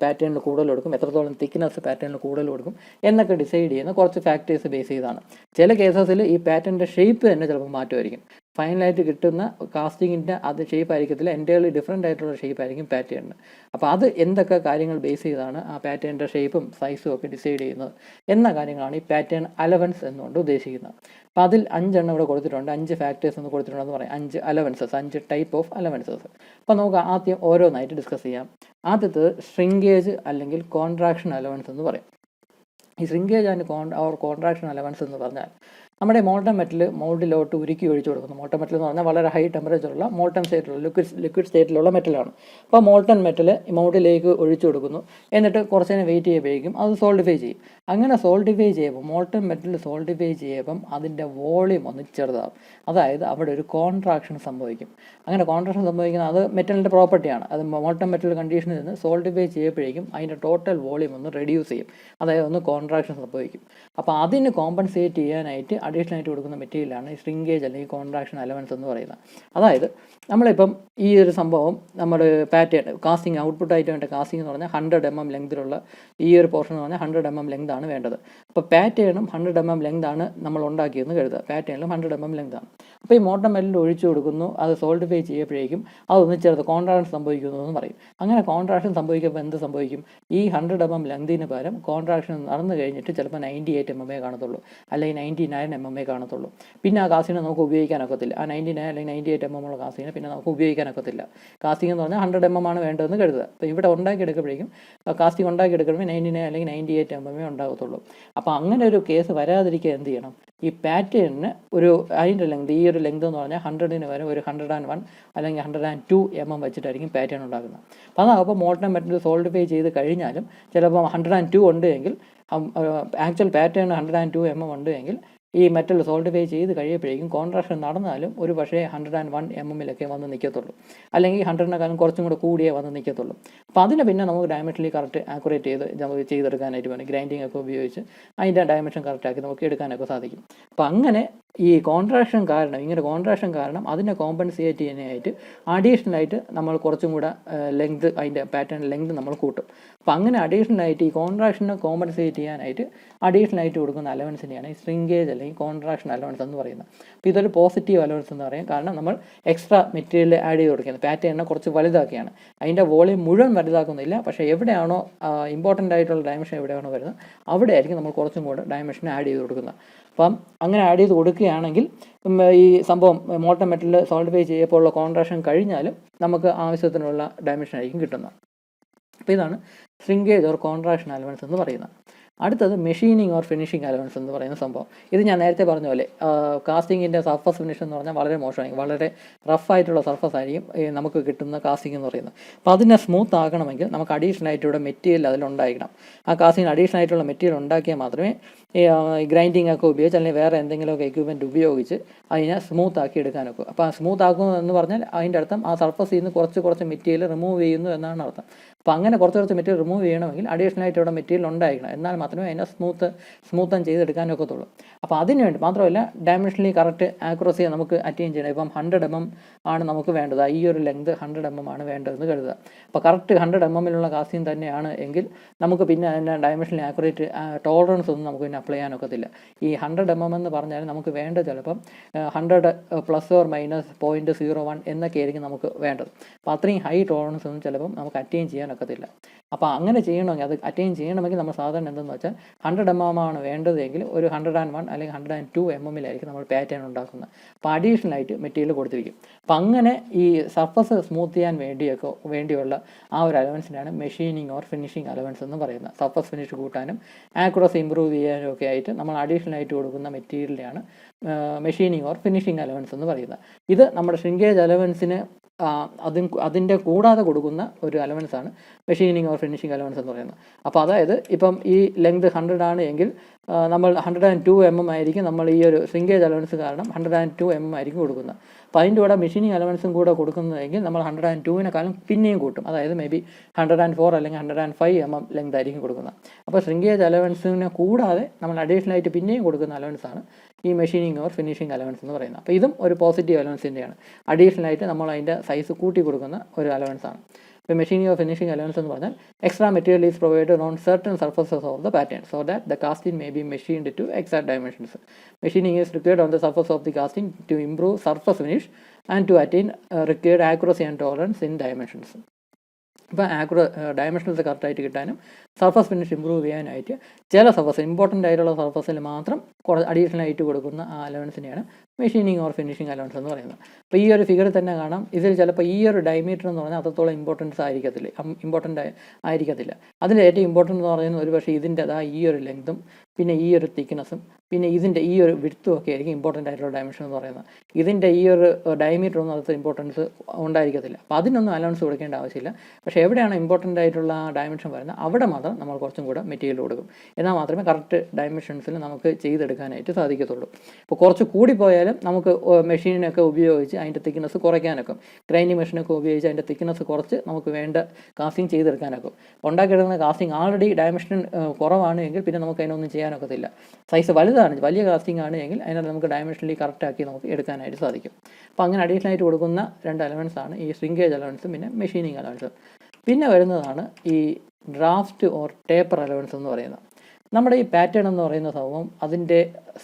പാറ്റേണിൽ കൂടുതൽ കൊടുക്കും, എത്രത്തോളം തിക്നെസ് പാറ്റേണിൽ കൂടുതൽ കൊടുക്കും എന്നൊക്കെ ഡിസൈഡ് ചെയ്യുന്ന കുറച്ച് ഫാക്ടേഴ്സ് ബേസ് ചെയ്താണ്. ചില കേസസിൽ ഈ പാറ്റേണിൻ്റെ ഷേപ്പ് തന്നെ ചിലപ്പോൾ മാറ്റമായിരിക്കും. ഫൈനലായിട്ട് കിട്ടുന്ന കാസ്റ്റിങ്ങിൻ്റെ അത് ഷേപ്പ് ആയിരിക്കത്തില്ല, എൻ്റയർലി ഡിഫറെൻ്റ് ആയിട്ടുള്ള ഷേപ്പ് ആയിരിക്കും പാറ്റേണിന്. അപ്പോൾ അത് എന്തൊക്കെ കാര്യങ്ങൾ ബേസ് ചെയ്താണ് ആ പാറ്റേണിൻ്റെ ഷേപ്പും സൈസും ഒക്കെ ഡിസൈഡ് ചെയ്യുന്നത് എന്ന കാര്യങ്ങളാണ് ഈ പാറ്റേൺ അലവൻസ് എന്നുകൊണ്ട് ഉദ്ദേശിക്കുന്നത്. അപ്പോൾ അതിൽ 5 എണ്ണം ഇവിടെ കൊടുത്തിട്ടുണ്ട്, 5 ഫാക്ടേഴ്സ് എന്ന് കൊടുത്തിട്ടുണ്ടെന്ന് പറയാം, 5 അലവൻസസ്, 5 ടൈപ്പ് ഓഫ് അലവൻസസ്. അപ്പോൾ നമുക്ക് ആദ്യം ഓരോന്നായിട്ട് ഡിസ്കസ് ചെയ്യാം. ആദ്യത്തെ ഷ്രിങ്കേജ് അല്ലെങ്കിൽ കോൺട്രാക്ഷൻ അലവൻസ് എന്ന് പറയും. ഈ ഷ്രിങ്കേജ് ആൻഡ് കോൺട്രാക്ഷൻ അലവൻസ് എന്ന് പറഞ്ഞാൽ നമ്മുടെ മോൾട്ടൺ മെറ്റൽ മൗൾഡിലോട്ട് ഉരുക്കി ഒഴിച്ചു കൊടുക്കുന്നു. മോൾട്ടൺ മെറ്റൽ എന്ന് പറഞ്ഞാൽ വളരെ ഹൈ ടെമ്പറേച്ചറുള്ള മോൾട്ടൺ സ്റ്റേറ്റിലുള്ള ലിക്വിഡ് സ്റ്റേറ്റിലുള്ള മെറ്റലാണ്. അപ്പോൾ മോൾട്ടൺ മെറ്റൽ മൗൾഡിലേക്ക് ഒഴിച്ചു കൊടുക്കുന്നു, എന്നിട്ട് കുറച്ച് നേരം വെയിറ്റ് ചെയ്യുമ്പോഴേക്കും അത് സോൾഡിഫൈ ചെയ്യും. അങ്ങനെ സോൾഡിഫൈ ചെയ്യുമ്പോൾ മോൾട്ടൺ മെറ്റൽ സോൾഡിഫൈ ചെയ്യുമ്പം അതിൻ്റെ വോളിയം ഒന്ന് ചെറുതാകും, അതായത് അവിടെ ഒരു കോൺട്രാക്ഷൻ സംഭവിക്കും. അങ്ങനെ കോൺട്രാക്ഷൻ സംഭവിക്കുന്നത് അത് മെറ്റലിൻ്റെ പ്രോപ്പർട്ടിയാണ്. അത് മോൾട്ടൺ മെറ്റൽ കണ്ടീഷനിൽ നിന്ന് സോൾഡിഫൈ ചെയ്യുമ്പോഴേക്കും അതിൻ്റെ ടോട്ടൽ വോളിയം ഒന്ന് റെഡ്യൂസ് ചെയ്യും, അതായത് ഒന്ന് കോൺട്രാക്ഷൻ സംഭവിക്കും. അപ്പോൾ അതിന് കോമ്പൻസേറ്റ് ചെയ്യാനായിട്ട് അഡീഷണൽ ആയിട്ട് കൊടുക്കുന്ന മെറ്റീരിയലാണ് ഈ ഷ്രിങ്കേജ് അല്ലെങ്കിൽ കോൺട്രാക്ഷൻ അലവൻസ് എന്ന് പറയുന്നത്. അതായത് നമ്മളിപ്പം ഈ ഒരു സംഭവം നമ്മൾ പാറ്റേൺ കാസ്റ്റിംഗ് ഔട്ട്പുട്ടായിട്ട് വേണ്ട കാസ്റ്റിംഗ് എന്ന് പറഞ്ഞാൽ 100 mm ലെങ്തിലുള്ള ഈ ഒരു പോർഷൻ എന്ന് പറഞ്ഞാൽ 100 mm ലെങ്താണ് വേണ്ടത്. അപ്പോൾ പാറ്റേണും 100 mm ലെങ്താണ് നമ്മൾ ഉണ്ടാക്കിയെന്ന് കരുതുക, പാറ്റേണിലും 100 mm ലെങ്താണ്. അപ്പോൾ ഈ മോൾട്ടൺ മെറ്റൽ ഒഴിച്ചു കൊടുക്കുന്നു, അത് സോൾഡിഫൈ ചെയ്യുമ്പോഴേക്കും അതൊന്ന് ചെറുത് കോൺട്രാക്ഷൻ സംഭവിക്കുന്നു എന്ന് പറയും. അങ്ങനെ കോൺട്രാക്ഷൻ സംഭവിക്കുമ്പോൾ എന്ത് സംഭവിക്കും? ഈ 100 mm ലെങ്തിന് പകരം കോൺട്രാക്ഷൻ നടന്നു കഴിഞ്ഞിട്ട് ചിലപ്പോൾ 98 mm കാണത്തുള്ളൂ, അല്ലെങ്കിൽ 99 mm കാണത്തുള്ളൂ. പിന്നെ ആ കാസ്റ്റിനെ നമുക്ക് ഉപയോഗിക്കാനൊക്കത്തില്ല. ആ 99 അല്ലെങ്കിൽ 98 mm ഉള്ള കാസ്റ്റിനെ പിന്നെ നമുക്ക് ഉപയോഗിക്കാനൊക്കത്തില്ല. കാസ്റ്റിംഗ് എന്ന് പറഞ്ഞാൽ 100 mm ആണ് വേണ്ടതെന്ന് കരുതുക. അപ്പോൾ ഇവിടെ ഉണ്ടാക്കിയെടുക്കുമ്പോഴേക്കും കാസ്റ്റിംഗ് ഉണ്ടാക്കിയെടുക്കുമ്പോൾ 99 അല്ലെങ്കിൽ 98 mm ഉണ്ടാകത്തുള്ളൂ. അപ്പോൾ അങ്ങനെ ഒരു കേസ് വരാതിരിക്കുക എന്ത് ചെയ്യണം? ഈ പാറ്റേണിന് ഒരു അതിൻ്റെ ലെങ്ത്, ഈ ഒരു ലെങ്ത് എന്ന് പറഞ്ഞാൽ 100ന് വരെ ഒരു 101 അല്ലെങ്കിൽ 102 mm വെച്ചിട്ടായിരിക്കും പാറ്റേൺ ഉണ്ടാക്കുന്നത്. അപ്പോൾ അതാകുമ്പോൾ മോൾട്ടൺ മെറ്റൽ സോൾഡിഫൈ ചെയ്ത് കഴിഞ്ഞാലും ചിലപ്പോൾ 102 ഉണ്ട് എങ്കിൽ, ആക്ച്വൽ പാറ്റേൺ 102 mm ഉണ്ട് എങ്കിൽ ഈ മെറ്റൽ സോൾഡിഫൈ ചെയ്ത് കഴിയുമ്പോഴേക്കും കോൺട്രാക്ഷൻ നടന്നാലും ഒരു പക്ഷേ 101 mm വന്ന് നിൽക്കത്തുള്ളൂ, അല്ലെങ്കിൽ 100-നെക്കാളും കുറച്ചും കൂടെ കൂടിയേ വന്ന് നിൽക്കത്തുള്ളൂ. അപ്പോൾ അതിന് പിന്നെ നമുക്ക് ഡയമെൻഷനിൽ കറക്റ്റ് ആക്യുറേറ്റ് ചെയ്ത് നമുക്ക് ചെയ്തെടുക്കാനായിട്ട് വേണം, ഗ്രൈൻഡിങ് ഒക്കെ ഉപയോഗിച്ച് അതിൻ്റെ ഡയമെൻഷൻ കറക്റ്റാക്കി നമുക്ക് എടുക്കാനൊക്കെ സാധിക്കും. അപ്പോൾ അങ്ങനെ ഈ കോൺട്രാക്ഷൻ കാരണം, ഇങ്ങനെ കോൺട്രാക്ഷൻ കാരണം അതിനെ കോമ്പൻസേറ്റ് ചെയ്യാനായിട്ട് അഡീഷണലായിട്ട് നമ്മൾ കുറച്ചും കൂടെ ലെങ്ത്, അതിൻ്റെ പാറ്റേൺ ലെങ്ത് നമ്മൾ കൂട്ടും. അപ്പോൾ അങ്ങനെ അഡീഷണലായിട്ട് ഈ കോൺട്രാക്ഷനെ കോമ്പൻസേറ്റ് ചെയ്യാനായിട്ട് അഡീഷണലായിട്ട് കൊടുക്കുന്ന അലവൻസിനെയാണ് ഈ ഷ്രിങ്കേജ് അല്ലെങ്കിൽ കോൺട്രാക്ഷൻ അലവൻസ് എന്ന് പറയുന്നത്. അപ്പോൾ ഇതൊരു പോസിറ്റീവ് അലവൻസ് എന്ന് പറയും, കാരണം നമ്മൾ എക്സ്ട്രാ മെറ്റീരിയൽ ആഡ് ചെയ്ത് കൊടുക്കുന്നത്, പാറ്റേണിനെ കുറച്ച് വലുതാക്കിയാണ്. അതിൻ്റെ വോളിയം മുഴുവൻ വലുതാക്കുന്നില്ല, പക്ഷേ എവിടെയാണോ ഇമ്പോർട്ടൻ്റ് ആയിട്ടുള്ള ഡയമെൻഷൻ എവിടെയാണോ വരുന്നത് അവിടെ ആയിരിക്കും നമ്മൾ കുറച്ചും കൂടെ ഡയമെൻഷൻ ആഡ് ചെയ്ത് കൊടുക്കുന്നത്. അപ്പം അങ്ങനെ ആഡ് ചെയ്ത് കൊടുക്കുകയാണെങ്കിൽ ഈ സംഭവം മോൾട്ടൺ മെറ്റൽ സോൾഡിഫൈ ചെയ്യപ്പോഴുള്ള കോൺട്രാക്ഷൻ കഴിഞ്ഞാലും നമുക്ക് ആവശ്യത്തിനുള്ള ഡയമെൻഷൻ ആയിരിക്കും കിട്ടുന്നത്. അപ്പോൾ ഇതാണ് ഷ്രിങ്കേജ് ഓർ കോൺട്രാക്ഷൻ അലവൻസ് എന്ന് പറയുന്നത്. അടുത്തത് മെഷീനിങ് ഓർ ഫിനിഷിംഗ് അലവൻസ് എന്ന് പറയുന്ന സംഭവം. ഇത് ഞാൻ നേരത്തെ പറഞ്ഞ പോലെ കാസ്റ്റിങ്ങിൻ്റെ സർഫസ് ഫിനിഷ് എന്ന് പറഞ്ഞാൽ വളരെ മോശമായിരിക്കും, വളരെ റഫായിട്ടുള്ള സർഫസ് ആയിരിക്കും നമുക്ക് കിട്ടുന്ന കാസ്റ്റിംഗ് എന്ന് പറയുന്നത്. അപ്പോൾ അതിനെ സ്മൂത്ത് ആക്കണമെങ്കിൽ നമുക്ക് അഡീഷണൽ ആയിട്ട് ഇവിടെ മെറ്റീരിയൽ അതിലുണ്ടായിരിക്കണം. ആ കാസ്റ്റിങ്ങിന് അഡീഷണൽ ആയിട്ടുള്ള മെറ്റീരിയൽ ഉണ്ടാക്കിയാൽ മാത്രമേ ഈ ഗ്രൈൻഡിങ് ഒക്കെ ഉപയോഗിച്ച് അല്ലെങ്കിൽ വേറെ എന്തെങ്കിലുമൊക്കെ എക്യുപ്മെൻറ്റ് ഉപയോഗിച്ച് അതിനെ സ്മൂത്ത് ആക്കി എടുക്കാനൊക്കെ. അപ്പോൾ ആ സ്മൂത്ത് ആക്കുന്നു എന്ന് പറഞ്ഞാൽ അതിൻ്റെ അർത്ഥം ആ സർഫസിൽ നിന്ന് കുറച്ച് മെറ്റീരിയൽ റിമൂവ് ചെയ്യുന്നു എന്നാണ് അർത്ഥം. അപ്പോൾ അങ്ങനെ കുറച്ച് മെറ്റീരിയൽ റിമൂവ് ചെയ്യണമെങ്കിൽ അഡീഷണൽ ആയിട്ട് ഇവിടെ മെറ്റീരിയൽ ഉണ്ടായിരിക്കണം, എന്നാൽ മാത്രമേ അതിനെ സ്മൂത്തൻ ചെയ്തെടുക്കാനൊക്കത്തുള്ളൂ. അപ്പോൾ അതിന് വേണ്ടി മാത്രമല്ല, ഡയമെൻഷനലി കറക്റ്റ് ആക്യുറസി നമുക്ക് അറ്റൈൻ ചെയ്യണം. ഇപ്പം 100 mm ആണ് നമുക്ക് വേണ്ടത്, ഈ ഒരു ലെങ്ത് 100 mm ആണ് വേണ്ടതെന്ന് കരുതുക. അപ്പോൾ കറക്റ്റ് 100 mm കാസ്റ്റിംഗ് തന്നെയാണ് എങ്കിൽ നമുക്ക് പിന്നെ അതിൻ്റെ ഡയമെൻഷനലി ആക്യുറേറ്റ് ടോളറൻസ് ഒന്നും നമുക്ക് പിന്നെ അപ്ലൈ ചെയ്യാനൊക്കത്തില്ല. ഈ 100 mm എന്ന് പറഞ്ഞാൽ നമുക്ക് വേണ്ടത് ചിലപ്പം 100 ± 0.01 എന്നൊക്കെ ആയിരിക്കും നമുക്ക് വേണ്ടത്. അപ്പോൾ അത്രയും ഹൈ ടോളറൻസ് ഒന്നും ചിലപ്പം നമുക്ക് അറ്റൈൻ ചെയ്യാനൊക്കത്തില്ല. അപ്പോൾ അങ്ങനെ ചെയ്യണമെങ്കിൽ, അത് അറ്റൈൻ ചെയ്യണമെങ്കിൽ നമ്മൾ സാധാരണ എന്തെന്ന് വെച്ചാൽ 100 mm ആണ് വേണ്ടതെങ്കിൽ ഒരു 101 അല്ലെങ്കിൽ 102 mm നമ്മൾ പാറ്റേൺ ഉണ്ടാക്കുന്നത്. അപ്പോൾ അഡീഷണലായിട്ട് മെറ്റീരിയൽ കൊടുത്തിരിക്കും. അപ്പോൾ അങ്ങനെ ഈ സർഫസ് സ്മൂത്ത് ചെയ്യാൻ വേണ്ടിയുള്ള ആ ഒരു അലവൻസിനാണ് മെഷീനിങ് ഓർ ഫിനിഷിംഗ് അലവൻസ് എന്ന് പറയുന്നത്. സർഫസ് ഫിനിഷ് കൂട്ടാനും ആക്യുറസി ഇമ്പ്രൂവ് ചെയ്യാനും ഒക്കെ ആയിട്ട് നമ്മൾ അഡീഷണലായിട്ട് കൊടുക്കുന്ന മെറ്റീരിയലാണ് മെഷീനിങ് ഓർ ഫിനിഷിംഗ് അലവൻസ് എന്ന് പറയുന്നത്. ഇത് നമ്മുടെ ഷ്രിങ്കേജ് അലവൻസിന് അതിൻ്റെ കൂടാതെ കൊടുക്കുന്ന ഒരു അലവൻസാണ് മെഷീനിങ് ഓർ ഫിനിഷിംഗ് അലവൻസ് എന്ന് പറയുന്നത്. അപ്പോൾ അതായത് ഇപ്പം ഈ ലെങ്ത് 100 ആണ് എങ്കിൽ നമ്മൾ 102 mm ആയിരിക്കും നമ്മൾ ഈ ഒരു ഷ്രിങ്കേജ് അലവൻസ് കാരണം 102 mm ആയിരിക്കും കൊടുക്കുന്നത്. അപ്പോൾ അതിൻ്റെ കൂടെ മെഷീനിങ് അലവൻസും കൂടെ കൊടുക്കുന്നതെങ്കിൽ നമ്മൾ 102-നെക്കാളും പിന്നെയും കൂട്ടും, അതായത് മേ ബി 104 അല്ലെങ്കിൽ 105 mm ലെങ്ത് ആയിരിക്കും കൊടുക്കുന്നത്. അപ്പോൾ ഷ്രിങ്കേജ് അലവൻസിനെ കൂടാതെ നമ്മൾ അഡീഷണലായിട്ട് പിന്നെയും കൊടുക്കുന്ന അലവൻസാണ് ഈ മെഷീനിങ് ഓർ ഫിനിഷിംഗ് അലവൻസ് എന്ന് പറയുന്നത്. അപ്പോൾ ഇതും ഒരു പോസിറ്റീവ് അലവൻസിൻ്റെയാണ്, അഡീഷണലായിട്ട് നമ്മൾ അതിൻ്റെ സൈസ് കൂട്ടി കൊടുക്കുന്ന ഒരു അലവൻസാണ്. ഇപ്പോൾ മെഷീനിങ് ഓർ ഫിനിഷിംഗ് അലവൻസ് എന്ന് പറഞ്ഞാൽ extra material is provided on certain surfaces of the pattern so that the casting may be machined to exact dimensions. Machining is required on the surface of the casting to improve surface finish and to attain required accuracy and tolerance in dimensions. ഇപ്പോൾ ഡയമെൻഷൻസ് കറക്റ്റായിട്ട് കിട്ടാനും സർഫസ് ഫിനിഷ് ഇമ്പ്രൂവ് ചെയ്യാനായിട്ട് ചില സർഫസ് ഇമ്പോർട്ടൻ്റ് ആയിട്ടുള്ള സർഫസിൽ മാത്രം അഡീഷണൽ ആയിട്ട് കൊടുക്കുന്ന ആ അലവൻസിനെയാണ് മെഷീനിങ് ഓർ ഫിനിഷിംഗ് അലവൻസ് എന്ന് പറയുന്നത്. അപ്പോൾ ഈ ഒരു ഫിഗർ തന്നെ കാണാം, ഇതിൽ ചിലപ്പോൾ ഈ ഒരു ഡയമീറ്റർ എന്ന് പറഞ്ഞാൽ അത്രത്തോളം ഇമ്പോർട്ടൻറ്റ് ആയിരിക്കത്തില്ല. അതിൽ ഏറ്റവും ഇമ്പോർട്ടൻ്റ് എന്ന് പറയുന്നത് ഒരു പക്ഷേ ഇതിൻ്റെ ഈ ഒരു ലെങ്തും പിന്നെ ഈ ഒരു തിക്നെസ്സും പിന്നെ ഇതിൻ്റെ ഈ ഒരു വിഡ്ത്തും ഒക്കെ ആയിരിക്കും ഇമ്പോർട്ടൻ്റ് ആയിട്ടുള്ള ഡയമെൻഷൻ എന്ന് പറയുന്നത്. ഇതിൻ്റെ ഈ ഒരു ഡയമീറ്റർ ഒന്നും അത്ര ഇമ്പോർട്ടൻസ് ഉണ്ടായിരിക്കത്തില്ല. അപ്പോൾ അതിനൊന്നും അലവൻസ് കൊടുക്കേണ്ട ആവശ്യമില്ല. പക്ഷേ എവിടെയാണ് ഇമ്പോർട്ടൻ്റ് ആയിട്ടുള്ള ഡയമെൻഷൻ വരുന്നത് അവിടെ മാത്രം നമ്മൾ കുറച്ചും കൂടെ മെറ്റീരിയൽ കൊടുക്കും. എന്നാൽ മാത്രമേ കറക്റ്റ് ഡയമെൻഷൻസിൽ നമുക്ക് ചെയ്തെടുക്കാനായിട്ട് സാധിക്കത്തുള്ളൂ. ഇപ്പോൾ കുറച്ച് കൂടിപ്പോയാലും നമുക്ക് മെഷീനൊക്കെ ഉപയോഗിച്ച് അതിൻ്റെ തിക്നെസ് കുറയ്ക്കാനൊക്കെ, ഗ്രൈൻഡിങ് മെഷീനൊക്കെ ഉപയോഗിച്ച് അതിൻ്റെ തിക്നെസ് കുറച്ച് നമുക്ക് വേണ്ട കാസ്റ്റിംഗ് ചെയ്തെടുക്കാനൊക്കെ. ഉണ്ടാക്കിയെടുക്കുന്ന കാസ്റ്റിംഗ് ആൾറെഡി ഡയമെൻഷൻ കുറവാണ് എങ്കിൽ പിന്നെ നമുക്ക് അതിനൊന്നും ചെയ്യാനൊക്കത്തില്ല. സൈസ് വലുതാണ്, വലിയ കാസ്റ്റിംഗ് ആണ് എങ്കിൽ അതിനകത്ത് നമുക്ക് ഡയമെൻഷനിൽ കറക്റ്റാക്കി നമുക്ക് എടുക്കാനായിട്ട് സാധിക്കും. അപ്പോൾ അങ്ങനെ അഡീഷണൽ ആയിട്ട് കൊടുക്കുന്ന 2 അലവൻസ് ആണ് ഈ ശ്രിങ്കേജ് അലവൻസും പിന്നെ മെഷീനിങ് അലവൻസും. പിന്നെ വരുന്നതാണ് ഈ ഡ്രാഫ്റ്റ് ഓർ ടേപ്പർ അലവൻസ് എന്ന് പറയുന്നത്. നമ്മുടെ ഈ പാറ്റേൺ എന്ന് പറയുന്ന സംഭവം അതിൻ്റെ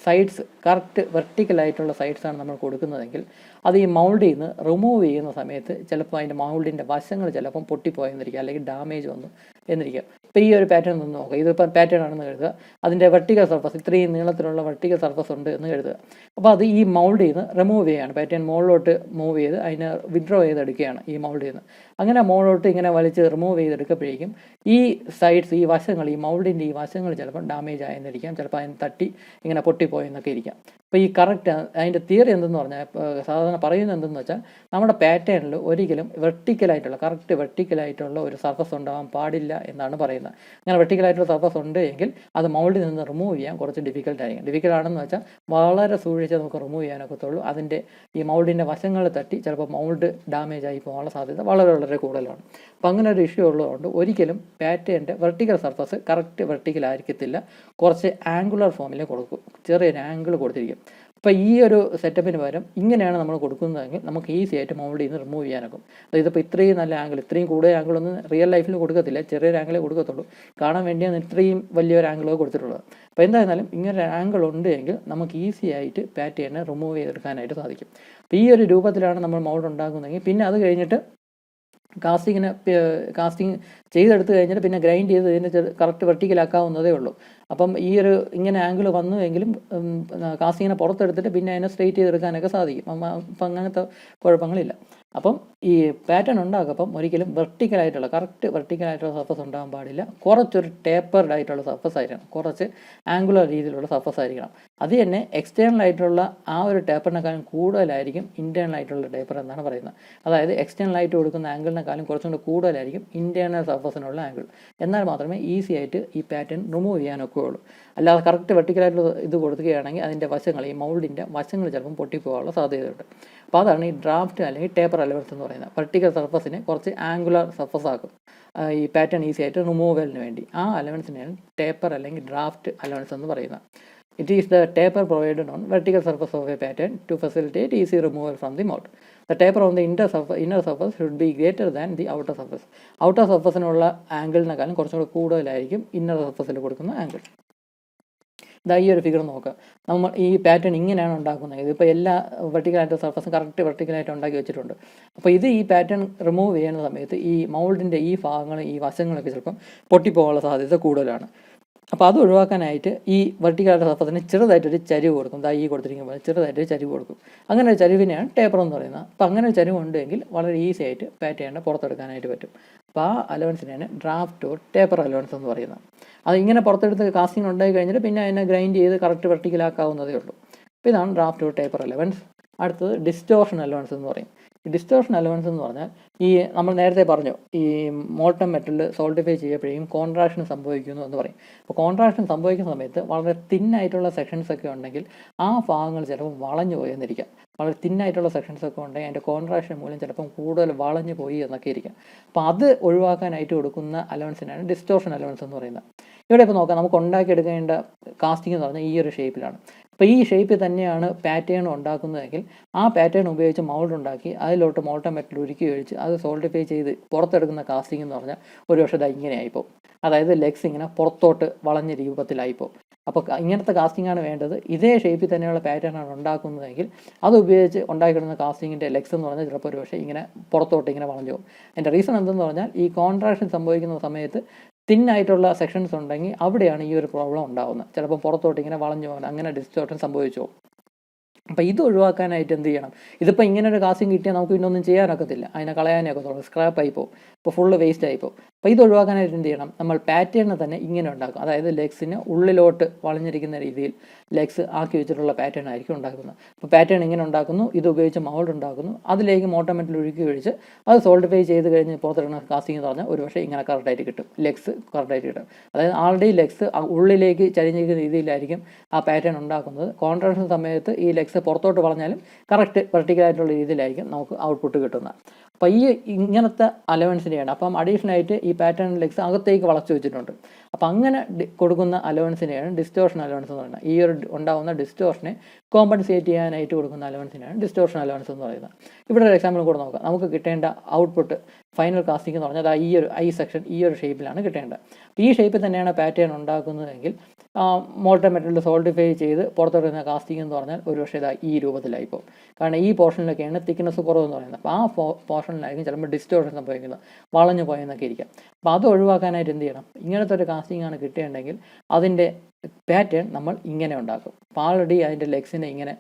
സൈഡ്സ് കറക്റ്റ് വെർട്ടിക്കലായിട്ടുള്ള സൈഡ്സാണ് നമ്മൾ കൊടുക്കുന്നതെങ്കിൽ അത് ഈ മൗൾഡിൽ നിന്ന് റിമൂവ് ചെയ്യുന്ന സമയത്ത് ചിലപ്പോൾ അതിൻ്റെ മൗൾഡിൻ്റെ വശങ്ങൾ ചിലപ്പം പൊട്ടിപ്പോയെന്നിരിക്കുക അല്ലെങ്കിൽ ഡാമേജ് വന്നു എന്നിരിക്കുക. ഇപ്പോൾ ഈ ഒരു പാറ്റേൺ നിന്ന് നോക്കുക, ഇതിപ്പോൾ പാറ്റേൺ ആണെന്ന് കരുതുക, അതിൻ്റെ വെർട്ടിക്കൽ സർഫസ് ഇത്രയും നീളത്തിലുള്ള വെർട്ടിക്കൽ സർഫസ് ഉണ്ട് എന്ന് കരുതുക. അപ്പോൾ അത് ഈ മൗൾഡിൽ നിന്ന് റിമൂവ് ചെയ്യുകയാണ്, പാറ്റേൺ മുകളിലോട്ട് മൂവ് ചെയ്ത് അതിനെ വിഡ്രോ ചെയ്തെടുക്കുകയാണ് ഈ മൗൾഡിൽ നിന്ന്. അങ്ങനെ മുകളിലോട്ട് ഇങ്ങനെ വലിച്ച് റിമൂവ് ചെയ്തെടുക്കുമ്പോഴേക്കും ഈ സൈഡ്സ്, ഈ വശങ്ങൾ, ഈ മൗൾഡിൻ്റെ ഈ വശങ്ങൾ ചിലപ്പോൾ ഡാമേജ് ആയെന്നിരിക്കാം, ചിലപ്പോൾ അതിന് തട്ടി ഇങ്ങനെ പൊട്ടിപ്പോയെന്നൊക്കെ ഇരിക്കാം. അപ്പോൾ ഈ കറക്റ്റ് അതിൻ്റെ തിയറി എന്തെന്ന് പറഞ്ഞാൽ സാധാരണ പറയുന്നത് എന്തെന്ന് വെച്ചാൽ നമ്മുടെ പാറ്റേണിൽ ഒരിക്കലും കറക്റ്റ് വെർട്ടിക്കലായിട്ടുള്ള ഒരു സർഫസ് ഉണ്ടാകാൻ പാടില്ല എന്നാണ് പറയുന്നത്. അങ്ങനെ വെർട്ടിക്കലായിട്ടുള്ള സർഫസ് ഉണ്ട് എങ്കിൽ അത് മൗൾഡിൽ നിന്ന് റിമൂവ് ചെയ്യാൻ കുറച്ച് ഡിഫിക്കൽട്ടായിരിക്കും. ഡിഫിക്കൽട്ടാണെന്ന് വെച്ചാൽ വളരെ സൂക്ഷിച്ച് നമുക്ക് റിമൂവ് ചെയ്യാനൊക്കത്തുള്ളൂ. അതിൻ്റെ ഈ മൗൾഡിൻ്റെ വശങ്ങളിൽ തട്ടി ചിലപ്പോൾ മൗൾഡ് ഡാമേജ് ആയി പോകാനുള്ള സാധ്യത വളരെ വളരെ കൂടുതലാണ്. അപ്പോൾ അങ്ങനെ ഒരു ഇഷ്യൂ ഉള്ളതുകൊണ്ട് ഒരിക്കലും പാറ്റേണിൻ്റെ വെർട്ടിക്കൽ സർഫസ് കറക്റ്റ് വെർട്ടിക്കലായിരിക്കത്തില്ല, കുറച്ച് ആംഗുലർ ഫോമിൽ കൊടുക്കും, ചെറിയൊരു ആംഗിൾ കൊടുത്തിരിക്കും. അപ്പോൾ ഈ ഒരു സെറ്റപ്പിന് പകരം ഇങ്ങനെയാണ് നമ്മൾ കൊടുക്കുന്നതെങ്കിൽ നമുക്ക് ഈസി ആയിട്ട് മൗൾഡിൽ നിന്ന് റിമൂവ് ചെയ്യാനൊക്കും. അതായത് ഇപ്പോൾ ഇത്രയും നല്ല ആംഗിൾ, ഇത്രയും കൂടുതൽ ആംഗിളൊന്നും റിയൽ ലൈഫിൽ കൊടുക്കത്തില്ല, ചെറിയൊരു ആംഗിളേ കൊടുക്കത്തുള്ളൂ. കാണാൻ വേണ്ടിയാണ് ഇത്രയും വലിയൊരു ആംഗിളൊക്കെ കൊടുത്തിട്ടുള്ളത്. അപ്പോൾ എന്തായിരുന്നാലും ഇങ്ങനെ ആംഗിൾ ഉണ്ട് എങ്കിൽ നമുക്ക് ഈസി ആയിട്ട് പാറ്റേണിനെ റിമൂവ് ചെയ്തെടുക്കാനായിട്ട് സാധിക്കും. അപ്പോൾ ഈ ഒരു രൂപത്തിലാണ് നമ്മൾ മൗൾഡ് ഉണ്ടാക്കുന്നതെങ്കിൽ പിന്നെ അത് കഴിഞ്ഞിട്ട് കാസ്റ്റിംഗ് ചെയ്തെടുത്ത് കഴിഞ്ഞിട്ട് പിന്നെ ഗ്രൈൻഡ് ചെയ്ത് ഇതിനെ കറക്റ്റ് വെർട്ടിക്കലാക്കാവുന്നതേ ഉള്ളൂ. അപ്പം ഈ ഒരു ഇങ്ങനെ ആംഗിൾ വന്നു എങ്കിലും കാസ്റ്റിങ്ങിനെ പുറത്തെടുത്തിട്ട് പിന്നെ അതിനെ സ്ട്രെയിറ്റ് ചെയ്തെടുക്കാനൊക്കെ സാധിക്കും. അപ്പം അങ്ങനത്തെ കുഴപ്പങ്ങളില്ല. അപ്പം ഈ പാറ്റേൺ ഉണ്ടാക്കുമ്പം ഒരിക്കലും കറക്റ്റ് വെർട്ടിക്കലായിട്ടുള്ള സർഫസ് ഉണ്ടാകാൻ പാടില്ല, കുറച്ചൊരു ടേപ്പർഡ് ആയിട്ടുള്ള സർഫസ് ആയിരിക്കണം, കുറച്ച് ആംഗുലർ രീതിയിലുള്ള സർഫസ് ആയിരിക്കണം. അത് തന്നെ എക്സ്റ്റേണൽ ആയിട്ടുള്ള ആ ഒരു ടേപ്പറിനെക്കാളും കൂടുതലായിരിക്കും ഇൻറ്റേണൽ ആയിട്ടുള്ള ടേപ്പർ എന്നാണ് പറയുന്നത്. അതായത് എക്സ്റ്റേണൽ ആയിട്ട് കൊടുക്കുന്ന ആംഗിളിനെക്കാളും കുറച്ചും കൂടെ കൂടുതലായിരിക്കും ഇൻറ്റേണൽ സർഫസിനുള്ള ആംഗിൾ. എന്നാൽ മാത്രമേ ഈസി ആയിട്ട് ഈ പാറ്റേൺ റിമൂവ് ചെയ്യാനൊക്കെ ഉള്ളൂ. അല്ലാതെ കറക്റ്റ് വെർട്ടിക്കലായിട്ടുള്ള ഇത് കൊടുക്കുകയാണെങ്കിൽ അതിൻ്റെ വശങ്ങൾ, ഈ മൗൾഡിൻ്റെ വശങ്ങൾ ചിലപ്പം പൊട്ടിപ്പോകാനുള്ള സാധ്യതയുണ്ട്. അപ്പോൾ അതാണ് ഈ ഡ്രാഫ്റ്റ് അല്ലെങ്കിൽ ടേപ്പർ അലവൻസ് എന്ന് പറയുന്നത്. വെർട്ടിക്കൽ സർഫസിനെ കുറച്ച് ആംഗുലർ സർഫസ് ആക്കും ഈ പാറ്റേൺ ഈസി ആയിട്ട് റിമൂവലിന് വേണ്ടി. ആ അലവൻസിനെയാണ് ടേപ്പർ അല്ലെങ്കിൽ ഡ്രാഫ്റ്റ് അലവൻസ് എന്ന് പറയുന്നത്. It is the taper provided on vertical surface of a pattern to facilitate easy removal from the mold. The taper on the inner surface should be greater than the outer surface. Outer സർഫസിനുള്ള ആംഗിളിനെക്കാളും കുറച്ചും കൂടെ കൂടുതലായിരിക്കും ഇന്നർ സർഫസിൽ കൊടുക്കുന്ന ആംഗിൾ. ഈ ഒരു ഫിഗർ നോക്കുക, നമ്മൾ ഈ പാറ്റേൺ ഇങ്ങനെയാണ് ഉണ്ടാക്കുന്നത്. ഇതിപ്പോൾ എല്ലാ വെർട്ടിക്കലായിട്ട് സർഫസും കറക്റ്റ് വെർട്ടിക്കലായിട്ട് ഉണ്ടാക്കി വെച്ചിട്ടുണ്ട്. അപ്പോൾ ഈ പാറ്റേൺ റിമൂവ് ചെയ്യുന്ന സമയത്ത് ഈ മൗൾഡിൻ്റെ ഈ ഭാഗങ്ങൾ, ഈ വശങ്ങളൊക്കെ ചിലപ്പം പൊട്ടിപ്പോകാനുള്ള സാധ്യത കൂടുതലാണ്. അപ്പോൾ അത് ഒഴിവാക്കാനായിട്ട് ഈ വെർട്ടിക്കലായിട്ട് സർഫസിന് ചെറുതായിട്ടൊരു ചരിവ് കൊടുക്കും. ഈ കൊടുത്തിരിക്കുമ്പോൾ ചെറുതായിട്ടൊരു ചരിവ് കൊടുക്കും. അങ്ങനെ ഒരു ചരിവിനെയാണ് ടേപ്പർ എന്ന് പറയുന്നത്. അപ്പോൾ അങ്ങനെ ഒരു ചരിവ് ഉണ്ടെങ്കിൽ വളരെ ഈസി ആയിട്ട് പാറ്റേണിനെ പുറത്തെടുക്കാനായിട്ട് പറ്റും. അപ്പോൾ ആ അലവൻസിനെയാണ് ഡ്രാഫ്റ്റ് ഓർ ടേപ്പർ അലവൻസ് എന്ന് പറയുന്നത്. അത് ഇങ്ങനെ പുറത്തെടുത്ത് കാസ്റ്റിംഗ് ഉണ്ടായി കഴിഞ്ഞിട്ട് പിന്നെ അതിനെ ഗ്രൈൻഡ് ചെയ്ത് കറക്റ്റ് വെർട്ടിക്കലാക്കാവുന്നതേ ഉള്ളൂ. അപ്പോൾ ഇതാണ് ഡ്രാഫ്റ്റ് ഓർ ടേപ്പർ അലവൻസ്. അടുത്തത് ഡിസ്റ്റോർഷൻ അലവൻസ് എന്ന് പറയും. ഈ ഡിസ്റ്റോർഷൻ അലവൻസ് എന്ന് പറഞ്ഞാൽ നമ്മൾ നേരത്തെ പറഞ്ഞു ഈ മോൾട്ടൺ മെറ്റൽ സോൾട്ടിഫൈ ചെയ്യപ്പോഴേക്കും കോൺട്രാക്ഷൻ സംഭവിക്കുന്നു എന്ന് പറയും. അപ്പോൾ കോൺട്രാക്ഷൻ സംഭവിക്കുന്ന സമയത്ത് വളരെ തിന്നായിട്ടുള്ള സെക്ഷൻസ് ഒക്കെ ഉണ്ടെങ്കിൽ ആ ഭാഗങ്ങൾ ചിലപ്പോൾ വളഞ്ഞു പോയി എന്നിരിക്കാം. വളരെ തിന്നായിട്ടുള്ള സെക്ഷൻസ് ഒക്കെ ഉണ്ടെങ്കിൽ അതിൻ്റെ കോൺട്രാക്ഷൻ മൂലം ചിലപ്പം കൂടുതൽ വളഞ്ഞു പോയി എന്നൊക്കെ ഇരിക്കാം. അപ്പോൾ അത് ഒഴിവാക്കാനായിട്ട് കൊടുക്കുന്ന അലവൻസിനാണ് ഡിസ്റ്റോർഷൻ അലവൻസ് എന്ന് പറയുന്നത്. ഇവിടെ ഇപ്പോൾ നോക്കാം, നമുക്ക് ഉണ്ടാക്കിയെടുക്കേണ്ട കാസ്റ്റിംഗ് എന്ന് പറഞ്ഞാൽ ഈ ഒരു ഷേപ്പിലാണ്. അപ്പോൾ ഈ ഷേപ്പിൽ തന്നെയാണ് പാറ്റേൺ ഉണ്ടാക്കുന്നതെങ്കിൽ ആ പാറ്റേൺ ഉപയോഗിച്ച് മൗൾഡ് ഉണ്ടാക്കി അതിലോട്ട് മോൾട്ടൺ മെറ്റൽ ഉരുക്കി ഒഴിച്ച് അത് സോൾഡിഫൈ ചെയ്ത് പുറത്തെടുക്കുന്ന കാസ്റ്റിംഗ് എന്ന് പറഞ്ഞാൽ ഒരു പക്ഷേ ഇത് ഇങ്ങനെ ആയിപ്പോൾ, അതായത് ലെഗ്സ് ഇങ്ങനെ പുറത്തോട്ട് വളഞ്ഞ രൂപത്തിലായിപ്പോൾ. അപ്പോൾ ഇങ്ങനത്തെ കാസ്റ്റിംഗ് ആണ് വേണ്ടത്. ഇതേ ഷേപ്പിൽ തന്നെയുള്ള പാറ്റേൺ ആണ് ഉണ്ടാക്കുന്നതെങ്കിൽ അത് ഉപയോഗിച്ച് ഉണ്ടാക്കിയിടുന്ന കാസ്റ്റിങ്ങിൻ്റെ ലെഗ്സ് എന്ന് പറഞ്ഞാൽ ചിലപ്പോൾ ഒരു പക്ഷേ ഇങ്ങനെ പുറത്തോട്ട് ഇങ്ങനെ വളഞ്ഞു പോകും. അതിൻ്റെ റീസൺ എന്തെന്ന് പറഞ്ഞാൽ ഈ കോൺട്രാക്ഷൻ സംഭവിക്കുന്ന സമയത്ത് തിന്നായിട്ടുള്ള സെക്ഷൻസ് ഉണ്ടെങ്കിൽ അവിടെയാണ് ഈ ഒരു പ്രോബ്ലം ഉണ്ടാകുന്നത്. ചിലപ്പോൾ പുറത്തോട്ട് ഇങ്ങനെ വളഞ്ഞു പോകാൻ, അങ്ങനെ ഡിസ്റ്റോർഷൻ സംഭവിച്ചു പോകും. അപ്പോൾ ഇത് ഒഴിവാക്കാനായിട്ട് എന്ത് ചെയ്യണം? ഇതിപ്പോൾ ഇങ്ങനെ ഒരു കാസ്റ്റിംഗ് കിട്ടിയാൽ നമുക്ക് പിന്നെ ഒന്നും ചെയ്യാനൊക്കത്തില്ല, അതിനെ കളയാനേ ഒക്കത്തുള്ളൂ, സ്ക്രാപ്പ് ആയിപ്പോൾ, ഇപ്പോൾ ഫുള്ള് വേസ്റ്റ് ആയിപ്പോൾ. അപ്പോൾ ഇത് ഒഴിവാക്കാനായിട്ട് എന്ത് ചെയ്യണം? നമ്മൾ പാറ്റേണിനെ തന്നെ ഇങ്ങനെ ഉണ്ടാക്കും, അതായത് ലെഗ്സിന് ഉള്ളിലോട്ട് വളഞ്ഞിരിക്കുന്ന രീതിയിൽ ലെഗ്സ് ആക്കി വെച്ചിട്ടുള്ള പാറ്റേൺ ആയിരിക്കും ഉണ്ടാക്കുന്നത്. അപ്പോൾ പാറ്റേൺ ഇങ്ങനെ ഉണ്ടാക്കുന്നു, ഇത് ഉപയോഗിച്ച് മൗൾഡ് ഉണ്ടാക്കുന്നു, അതിലേക്ക് മോൾട്ടൺ മെറ്റൽ ഒഴുക്കി ഒഴിച്ച് അത് സോൾഡിഫൈ ചെയ്ത് കഴിഞ്ഞ് പുറത്തിടുന്ന കാസ്റ്റിംഗ് എന്ന് പറഞ്ഞാൽ ഒരു പക്ഷേ ഇങ്ങനെ കറക്റ്റായിട്ട് കിട്ടും, ലെഗ്സ് കറക്റ്റായിട്ട് കിട്ടും. അതായത് ആൾറെഡി ലെഗ്സ് ഉള്ളിലേക്ക് ചരിഞ്ഞിരിക്കുന്ന രീതിയിലായിരിക്കും ആ പാറ്റേൺ ഉണ്ടാക്കുന്നത്. കോൺട്രാക്ഷൻ സമയത്ത് ഈ ലെഗ്സ് പുറത്തോട്ട് വളഞ്ഞാലും കറക്റ്റ് വെർട്ടിക്കലായിട്ടുള്ള രീതിയിലായിരിക്കും നമുക്ക് ഔട്ട്പുട്ട് കിട്ടുന്നത്. അപ്പോൾ ഈ ഇങ്ങനത്തെ അലവൻസിനെയാണ്, അപ്പം അഡീഷണലായിട്ട് ഈ പാറ്റേൺ ലെഗ്സ് അകത്തേക്ക് വളച്ചു വെച്ചിട്ടുണ്ട്. അപ്പം അങ്ങനെ കൊടുക്കുന്ന അലവൻസിനെയാണ് ഡിസ്റ്റോർഷൻ അലവൻസ് എന്ന് പറയുന്നത്. ഈ ഒരു ഉണ്ടാകുന്ന ഡിസ്റ്റോർഷനെ കോമ്പൻസേറ്റ് ചെയ്യാനായിട്ട് കൊടുക്കുന്ന അലവൻസിനെയാണ് ഡിസ്റ്റോർഷൻ അലവൻസ് എന്ന് പറയുന്നത്. ഇവിടെ ഒരു എക്സാമ്പിൾ കൂടെ നോക്കാം. നമുക്ക് കിട്ടേണ്ട ഔട്ട്പുട്ട് ഫൈനൽ കാസ്റ്റിംഗ് എന്ന് പറഞ്ഞാൽ ഈ ഒരു ഐ സെക്ഷൻ ഈ ഒരു ഷേപ്പിലാണ് കിട്ടേണ്ടത്. ഈ ഷേപ്പിൽ തന്നെയാണ് പാറ്റേൺ ഉണ്ടാക്കുന്നതെങ്കിൽ മോൾട്ടൺ മെറ്റൽ സോൾഡിഫൈ ചെയ്ത് പുറത്തെടുക്കുന്ന കാസ്റ്റിംഗ് എന്ന് പറഞ്ഞാൽ ഒരു പക്ഷേ ഈ രൂപത്തിലായിപ്പോൾ. കാരണം ഈ പോർഷനിലൊക്കെയാണ് തിക്നെസ് കുറവെന്ന് പറയുന്നത്. അപ്പോൾ ആ പോർഷനിലായിരിക്കും ചിലപ്പോൾ ഡിസ്റ്റോർഷൻ സംഭവിക്കുന്നത്, വളഞ്ഞു പോയെന്നൊക്കെ ഇരിക്കാം. അപ്പോൾ അത് ഒഴിവാക്കാനായിട്ട് എന്ത് ചെയ്യണം? ഇങ്ങനത്തെ ഒരു കാസ്റ്റിംഗ് ആണ് കിട്ടുകയുണ്ടെങ്കിൽ അതിൻ്റെ പാറ്റേൺ നമ്മൾ ഇങ്ങനെ ഉണ്ടാക്കും. അപ്പോൾ ആൾറെഡി അതിൻ്റെ ലെഗ്സിനെ ഇങ്ങനെ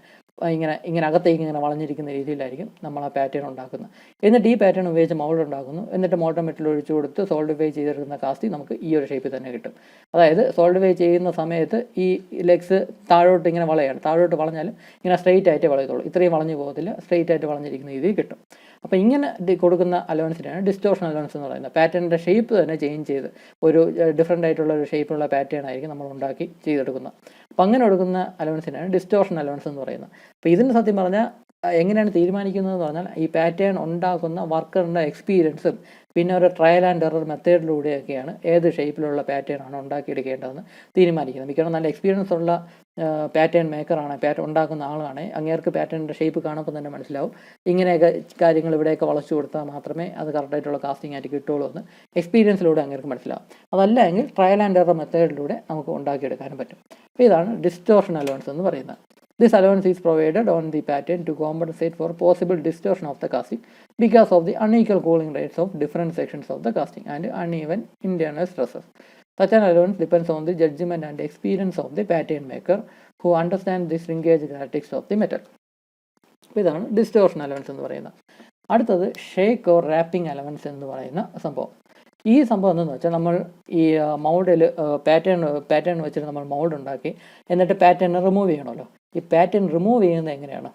അകത്തേക്ക് ഇങ്ങനെ വളഞ്ഞിരിക്കുന്ന രീതിയിലായിരിക്കും നമ്മൾ ആ പാറ്റേൺ ഉണ്ടാക്കുന്നത്. എന്നിട്ട് ഈ പാറ്റേൺ ഉപയോഗിച്ച് മൗൾഡ് ഉണ്ടാക്കുന്നു. എന്നിട്ട് മോൾട്ടൺ മെറ്റൽ ഒഴിച്ചു കൊടുത്ത് സോൾഡിഫൈ ചെയ്തെടുക്കുന്ന കാസ്റ്റിംഗ് നമുക്ക് ഈ ഒരു ഷേപ്പിൽ തന്നെ കിട്ടും. അതായത് സോൾഡിഫൈ ചെയ്യുന്ന സമയത്ത് ഈ ലെഗ്സ് താഴോട്ട് ഇങ്ങനെ വളയാണ്, താഴോട്ട് വളഞ്ഞാലും ഇങ്ങനെ സ്ട്രെയിറ്റ് ആയിട്ട് വളയത്തുള്ളൂ, ഇത്രയും വളഞ്ഞു പോകത്തില്ല, സ്ട്രെയിറ്റ് ആയിട്ട് വളഞ്ഞിരിക്കുന്ന രീതിയിൽ കിട്ടും. അപ്പോൾ ഇങ്ങനെ കൊടുക്കുന്ന അലവൻസിനാണ് ഡിസ്റ്റോർഷൻ അലവൻസ് എന്ന് പറയുന്നത്. പാറ്റേണിൻ്റെ ഷേപ്പ് തന്നെ ചേഞ്ച് ചെയ്ത് ഒരു ഡിഫറെൻ്റ് ആയിട്ടുള്ള ഒരു ഷേപ്പുള്ള പാറ്റേൺ ആയിരിക്കും നമ്മൾ ഉണ്ടാക്കി ചെയ്തെടുക്കുന്നത്. അപ്പോൾ അങ്ങനെ കൊടുക്കുന്ന അലവൻസിനാണ് ഡിസ്റ്റോർഷൻ അലവൻസ് എന്ന് പറയുന്നത്. അപ്പോൾ ഇതിന് സത്യം പറഞ്ഞാൽ എങ്ങനെയാണ് തീരുമാനിക്കുന്നതെന്ന് പറഞ്ഞാൽ ഈ പാറ്റേൺ ഉണ്ടാക്കുന്ന വർക്കറിൻ്റെ എക്സ്പീരിയൻസും പിന്നെ ഒരു ട്രയൽ ആൻഡ് എറർ മെത്തേഡിലൂടെയൊക്കെയാണ് ഏത് ഷേപ്പിലുള്ള പാറ്റേൺ ആണ് ഉണ്ടാക്കിയെടുക്കേണ്ടതെന്ന് തീരുമാനിക്കുന്നത്. മിക്കവാറും നല്ല എക്സ്പീരിയൻസ് ഉള്ള പാറ്റേൺ മേക്കറാണ്, പാറ്റേൺ ഉണ്ടാക്കുന്ന ആളാണ്, അങ്ങേർക്ക് പാറ്റേണിൻ്റെ ഷേപ്പ് കാണുമ്പോൾ തന്നെ മനസ്സിലാവും ഇങ്ങനെയൊക്കെ കാര്യങ്ങൾ ഇവിടെയൊക്കെ വളച്ചു കൊടുത്താൽ മാത്രമേ അത് കറക്റ്റായിട്ടുള്ള കാസ്റ്റിംഗ് ആയിട്ട് കിട്ടുള്ളൂ എന്ന് എക്സ്പീരിയൻസിലൂടെ അങ്ങേർക്ക് മനസ്സിലാവും. അതല്ല എങ്കിൽ ട്രയൽ ആൻഡ് എറർ മെത്തേഡിലൂടെ നമുക്ക് ഉണ്ടാക്കിയെടുക്കാനും പറ്റും. അപ്പോൾ ഇതാണ് ഡിസ്റ്റോർഷൻ അലവൻസ് എന്ന് പറയുന്നത്. This allowance is provided on the pattern to compensate for possible distortion of the casting because of the unequal cooling rates of different sections of the casting and uneven internal stresses. Such an allowance depends on the judgment and experience of the pattern maker who understands the shrinkage characteristics of the metal. അപ്പോൾ ഇതാണ് ഡിസ്റ്റോർഷൻ അലവൻസ് എന്ന് പറയുന്നത്. അടുത്തത് ഷേക്ക് ഓർ റാപ്പിംഗ് അലവൻസ് എന്ന് പറയുന്ന സംഭവം. ഈ സംഭവം എന്തെന്ന് വെച്ചാൽ നമ്മൾ ഈ മൗൾഡിൽ പാറ്റേൺ വെച്ചിട്ട് നമ്മൾ മൗൾഡ് ഉണ്ടാക്കി എന്നിട്ട് പാറ്റേൺ റിമൂവ് ചെയ്യണമല്ലോ. ഈ പാറ്റേൺ റിമൂവ് ചെയ്യുന്നത് എങ്ങനെയാണ്?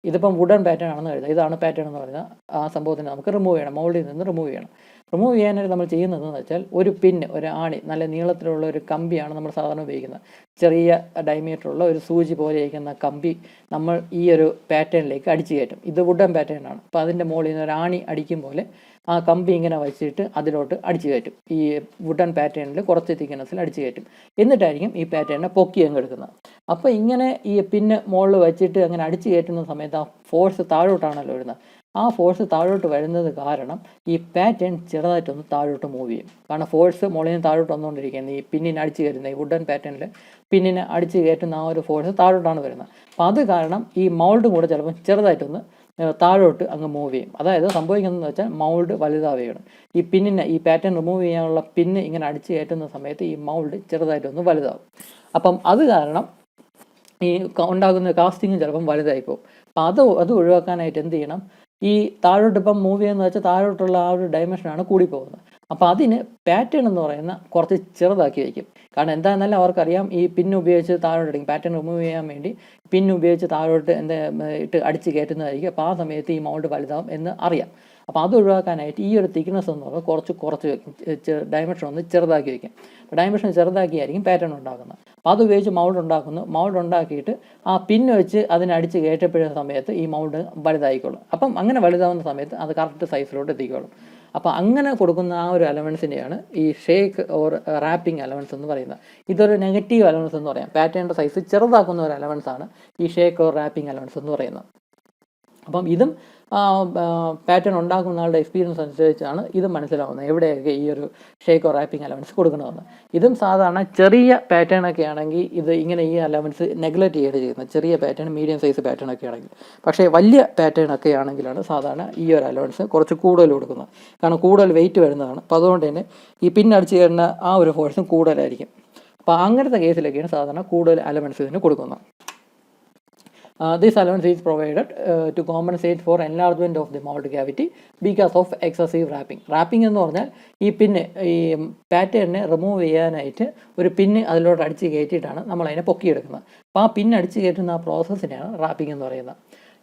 ഇതിപ്പം വുഡൻ പാറ്റേൺ ആണെന്ന് കരുതുക, ഇതാണ് പാറ്റേൺ എന്ന് പറയുന്നത്. ആ സംഭവത്തിന് നമുക്ക് റിമൂവ് ചെയ്യണം, മൗൾഡിൽ നിന്ന് റിമൂവ് ചെയ്യണം. റിമൂവ് ചെയ്യാനായിട്ട് നമ്മൾ ചെയ്യുന്നതെന്ന് വെച്ചാൽ ഒരു പിന്ന്, ഒരു ആണി, നല്ല നീളത്തിലുള്ള ഒരു കമ്പിയാണ് നമ്മൾ സാധാരണ ഉപയോഗിക്കുന്നത്. ചെറിയ ഡയമീറ്ററുള്ള ഒരു സൂചി പോലെ ഇരിക്കുന്ന കമ്പി നമ്മൾ ഈ ഒരു പാറ്റേണിലേക്ക് അടിച്ചു കയറ്റും. ഇത് വുഡൻ പാറ്റേൺ ആണ്. അപ്പോൾ അതിൻ്റെ മുകളിൽ നിന്ന് ഒരു ആണി അടിക്കും പോലെ ആ കമ്പി ഇങ്ങനെ വെച്ചിട്ട് അതിലോട്ട് അടിച്ചു കയറ്റും. ഈ വുഡൻ പാറ്റേണിൽ കുറച്ച് തിക്നെസ്സിൽ അടിച്ചു കയറ്റും. എന്നിട്ടായിരിക്കും ഈ പാറ്റേണിനെ പൊക്കി അങ്ങ് എടുക്കുന്നത്. അപ്പോൾ ഇങ്ങനെ ഈ പിന്ന് മുകളിൽ വെച്ചിട്ട് അങ്ങനെ അടിച്ചു കയറ്റുന്ന സമയത്ത് ആ ഫോഴ്സ് താഴോട്ടാണല്ലോ വരുന്നത്. ആ ഫോഴ്സ് താഴോട്ട് വരുന്നത് കാരണം ഈ പാറ്റേൺ ചെറുതായിട്ടൊന്ന് താഴോട്ട് മൂവ് ചെയ്യും. കാരണം ഫോഴ്സ് മുകളിൽ നിന്ന് താഴോട്ട് വന്നുകൊണ്ടിരിക്കുന്നത് ഈ പിന്നിനെ അടിച്ചു കയറ്റുന്ന ഈ വുഡൻ പാറ്റേണിൽ പിന്നിനെ അടിച്ചു കയറ്റുന്ന ആ ഒരു ഫോഴ്സ് താഴോട്ടാണ് വരുന്നത്. അപ്പോൾ അത് കാരണം ഈ മൗൾഡും കൂടെ ചിലപ്പോൾ ചെറുതായിട്ടൊന്ന് താഴോട്ട് അങ്ങ് മൂവ് ചെയ്യും. അതായത് സംഭവിക്കുന്നതെന്ന് വെച്ചാൽ മൗൾഡ് വലുതാവുകയാണ്. ഈ പിന്നിനെ, ഈ പാറ്റേൺ റിമൂവ് ചെയ്യാനുള്ള പിന്ന് ഇങ്ങനെ അടിച്ചു കയറ്റുന്ന സമയത്ത് ഈ മൗൾഡ് ചെറുതായിട്ടൊന്ന് വലുതാവും. അപ്പം അത് കാരണം ഈ ഉണ്ടാകുന്ന കാസ്റ്റിങ്ങും ചിലപ്പം വലുതായി പോകും. അപ്പം അത് ഒഴിവാക്കാനായിട്ട് എന്ത് ചെയ്യണം? ഈ താഴോട്ട് ഇപ്പം മൂവ് ചെയ്യുന്നത് വെച്ചാൽ താഴോട്ടുള്ള ആ ഒരു ഡയമെൻഷനാണ് കൂടിപ്പോകുന്നത്. അപ്പോൾ അതിന് പാറ്റേൺ എന്ന് പറയുന്ന കുറച്ച് ചെറുതാക്കി വയ്ക്കും. കാരണം എന്താണെന്നല്ല അവർക്കറിയാം ഈ പിൻ ഉപയോഗിച്ച് താഴോട്ട് അടിക്കും. പാറ്റേൺ റിമൂവ് ചെയ്യാൻ വേണ്ടി പിൻ ഉപയോഗിച്ച് താഴോട്ട് ഇട്ട് അടിച്ച് കയറ്റുന്നതായിരിക്കും. അപ്പോൾ ആ സമയത്ത് ഈ മൗൾഡ് വലുതാവും എന്ന് അറിയാം. അപ്പോൾ അത് ഒഴിവാക്കാനായിട്ട് ഈ ഒരു തിക്നെസ് എന്ന് പറയുന്നത് കുറച്ച് വയ്ക്കും, ഡയമെൻഷൻ ഒന്ന് ചെറുതാക്കി വയ്ക്കും. അപ്പോൾ ഡയമെൻഷൻ ചെറുതാക്കിയായിരിക്കും പാറ്റേൺ ഉണ്ടാക്കുന്നത്. അപ്പോൾ അത് ഉപയോഗിച്ച് മൗൾഡ് ഉണ്ടാക്കുന്നു. മൗൾഡ് ഉണ്ടാക്കിയിട്ട് ആ പിന്ന് വെച്ച് അതിനടിച്ച് കയറ്റപ്പെടുന്ന സമയത്ത് ഈ മൗൾഡ് വലുതായിക്കോളും. അപ്പം അങ്ങനെ വലുതാവുന്ന സമയത്ത് അത് കറക്റ്റ് സൈസിലോട്ട് എത്തിക്കോളും. അപ്പോൾ അങ്ങനെ കൊടുക്കുന്ന ആ ഒരു അലവൻസിനെയാണ് ഈ ഷേക്ക് ഓർ റാപ്പിംഗ് അലവൻസ് എന്ന് പറയുന്നത്. ഇതൊരു നെഗറ്റീവ് അലവൻസ് എന്ന് പറയാം. പാറ്റേണിൻ്റെ സൈസ് ചെറുതാക്കുന്ന ഒരു അലവൻസാണ് ഈ ഷേക്ക് ഓർ റാപ്പിംഗ് അലവൻസ് എന്ന് പറയുന്നത്. അപ്പം ഇതും പാറ്റേൺ ഉണ്ടാക്കുന്ന ആളുടെ എക്സ്പീരിയൻസ് അനുസരിച്ചാണ് ഇത് മനസ്സിലാവുന്നത് എവിടെയൊക്കെ ഈ ഒരു ഷേക്ക് ഓർ റാപ്പിംഗ് അലവൻസ് കൊടുക്കണമെന്ന്. ഇതും സാധാരണ ചെറിയ പാറ്റേൺ ഒക്കെ ആണെങ്കിൽ ഇത് ഇങ്ങനെ ഈ അലവൻസ് നെഗ്ലക്റ്റ് ചെയ്ത് ചെയ്യുന്നത്, ചെറിയ പാറ്റേൺ മീഡിയം സൈസ് പാറ്റേൺ ഒക്കെ ആണെങ്കിൽ. പക്ഷേ വലിയ പാറ്റേൺ ഒക്കെ ആണെങ്കിലാണ് സാധാരണ ഈ ഒരു അലവൻസ് കുറച്ച് കൂടുതൽ കൊടുക്കുന്നത്. കാരണം കൂടുതൽ വെയിറ്റ് വരുന്നതാണ്. അപ്പോൾ അതുകൊണ്ട് തന്നെ ഈ പിന്നടിച്ച് കയറുന്ന ആ ഒരു ഫോഴ്സും കൂടുതലായിരിക്കും. അപ്പോൾ അങ്ങനത്തെ കേസിലൊക്കെയാണ് സാധാരണ കൂടുതൽ അലവൻസ് ഇതിന് കൊടുക്കുന്നത്. This allowance is provided to compensate for enlargement of the mold cavity because of excessive wrapping. Wrapping എന്ന് പറഞ്ഞാൽ ഈ പിന്ന് ഈ പാറ്റേണിനെ റിമൂവ് ചെയ്യാനായിട്ട് ഒരു പിന്ന് അതിലോട്ട് അടിച്ച് കയറ്റിയിട്ടാണ് നമ്മൾ അതിനെ പൊക്കിയെടുക്കുന്നത്. അപ്പോൾ ആ പിന്ന് അടിച്ച് കയറ്റുന്ന ആ പ്രോസസ്സിനെയാണ് റാപ്പിംഗ് എന്ന് പറയുന്നത്.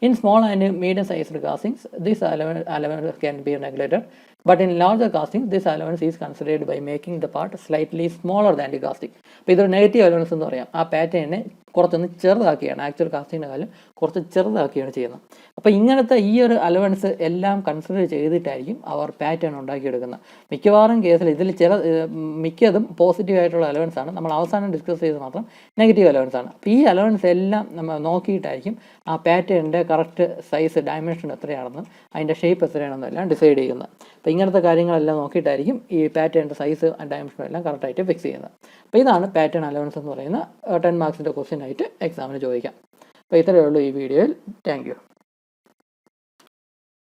In small and medium sized castings, this allowance can be neglected, but in larger castings, this allowance is considered by making the part slightly smaller than the casting. അപ്പോൾ ഇതൊരു നെഗറ്റീവ് അലവൻസ് എന്ന് പറയാം. ആ പാറ്റേണിനെ കുറച്ചൊന്ന് ചെറുതാക്കിയാണ്, ആക്ച്വൽ കാസ്റ്റിങ്ങിനെക്കാളും കുറച്ച് ചെറുതാക്കിയാണ് ചെയ്യുന്നത്. അപ്പോൾ ഇങ്ങനത്തെ ഈ ഒരു അലവൻസ് എല്ലാം കൺസിഡർ ചെയ്തിട്ടായിരിക്കും അവർ പാറ്റേൺ ഉണ്ടാക്കിയെടുക്കുന്നത്. മിക്കവാറും കേസിൽ ഇതിൽ മിക്കതും പോസിറ്റീവ് ആയിട്ടുള്ള അലവൻസ് ആണ്. നമ്മൾ അവസാനം ഡിസ്കസ് ചെയ്ത് മാത്രം നെഗറ്റീവ് അലവൻസ് ആണ്. അപ്പോൾ ഈ അലവൻസ് എല്ലാം നമ്മൾ നോക്കിയിട്ടായിരിക്കും ആ പാറ്റേണിൻ്റെ കറക്റ്റ് സൈസ്, ഡയമെൻഷൻ എത്രയാണെന്ന്, അതിൻ്റെ ഷേപ്പ് എത്രയാണെന്നും എല്ലാം ഡിസൈഡ് ചെയ്യുന്നത്. അപ്പോൾ ഇങ്ങനത്തെ കാര്യങ്ങളെല്ലാം നോക്കിയിട്ടായിരിക്കും ഈ പാറ്റേണിൻ്റെ സൈസ് ആൻഡ് ഡയമെൻഷനും എല്ലാം കറക്റ്റായിട്ട് ഫിക്സ് ചെയ്യുന്നത്. അപ്പോൾ ഇതാണ് പാറ്റേൺ അലവൻസ് എന്ന് പറയുന്ന 10 മാർക്സിൻ്റെ ക്വസ്റ്റ്യൻ ആയിട്ട് എക്സാമിന് ചോദിക്കാം. അപ്പോൾ ഇത്രയേ ഉള്ളൂ ഈ വീഡിയോയിൽ. Thank you.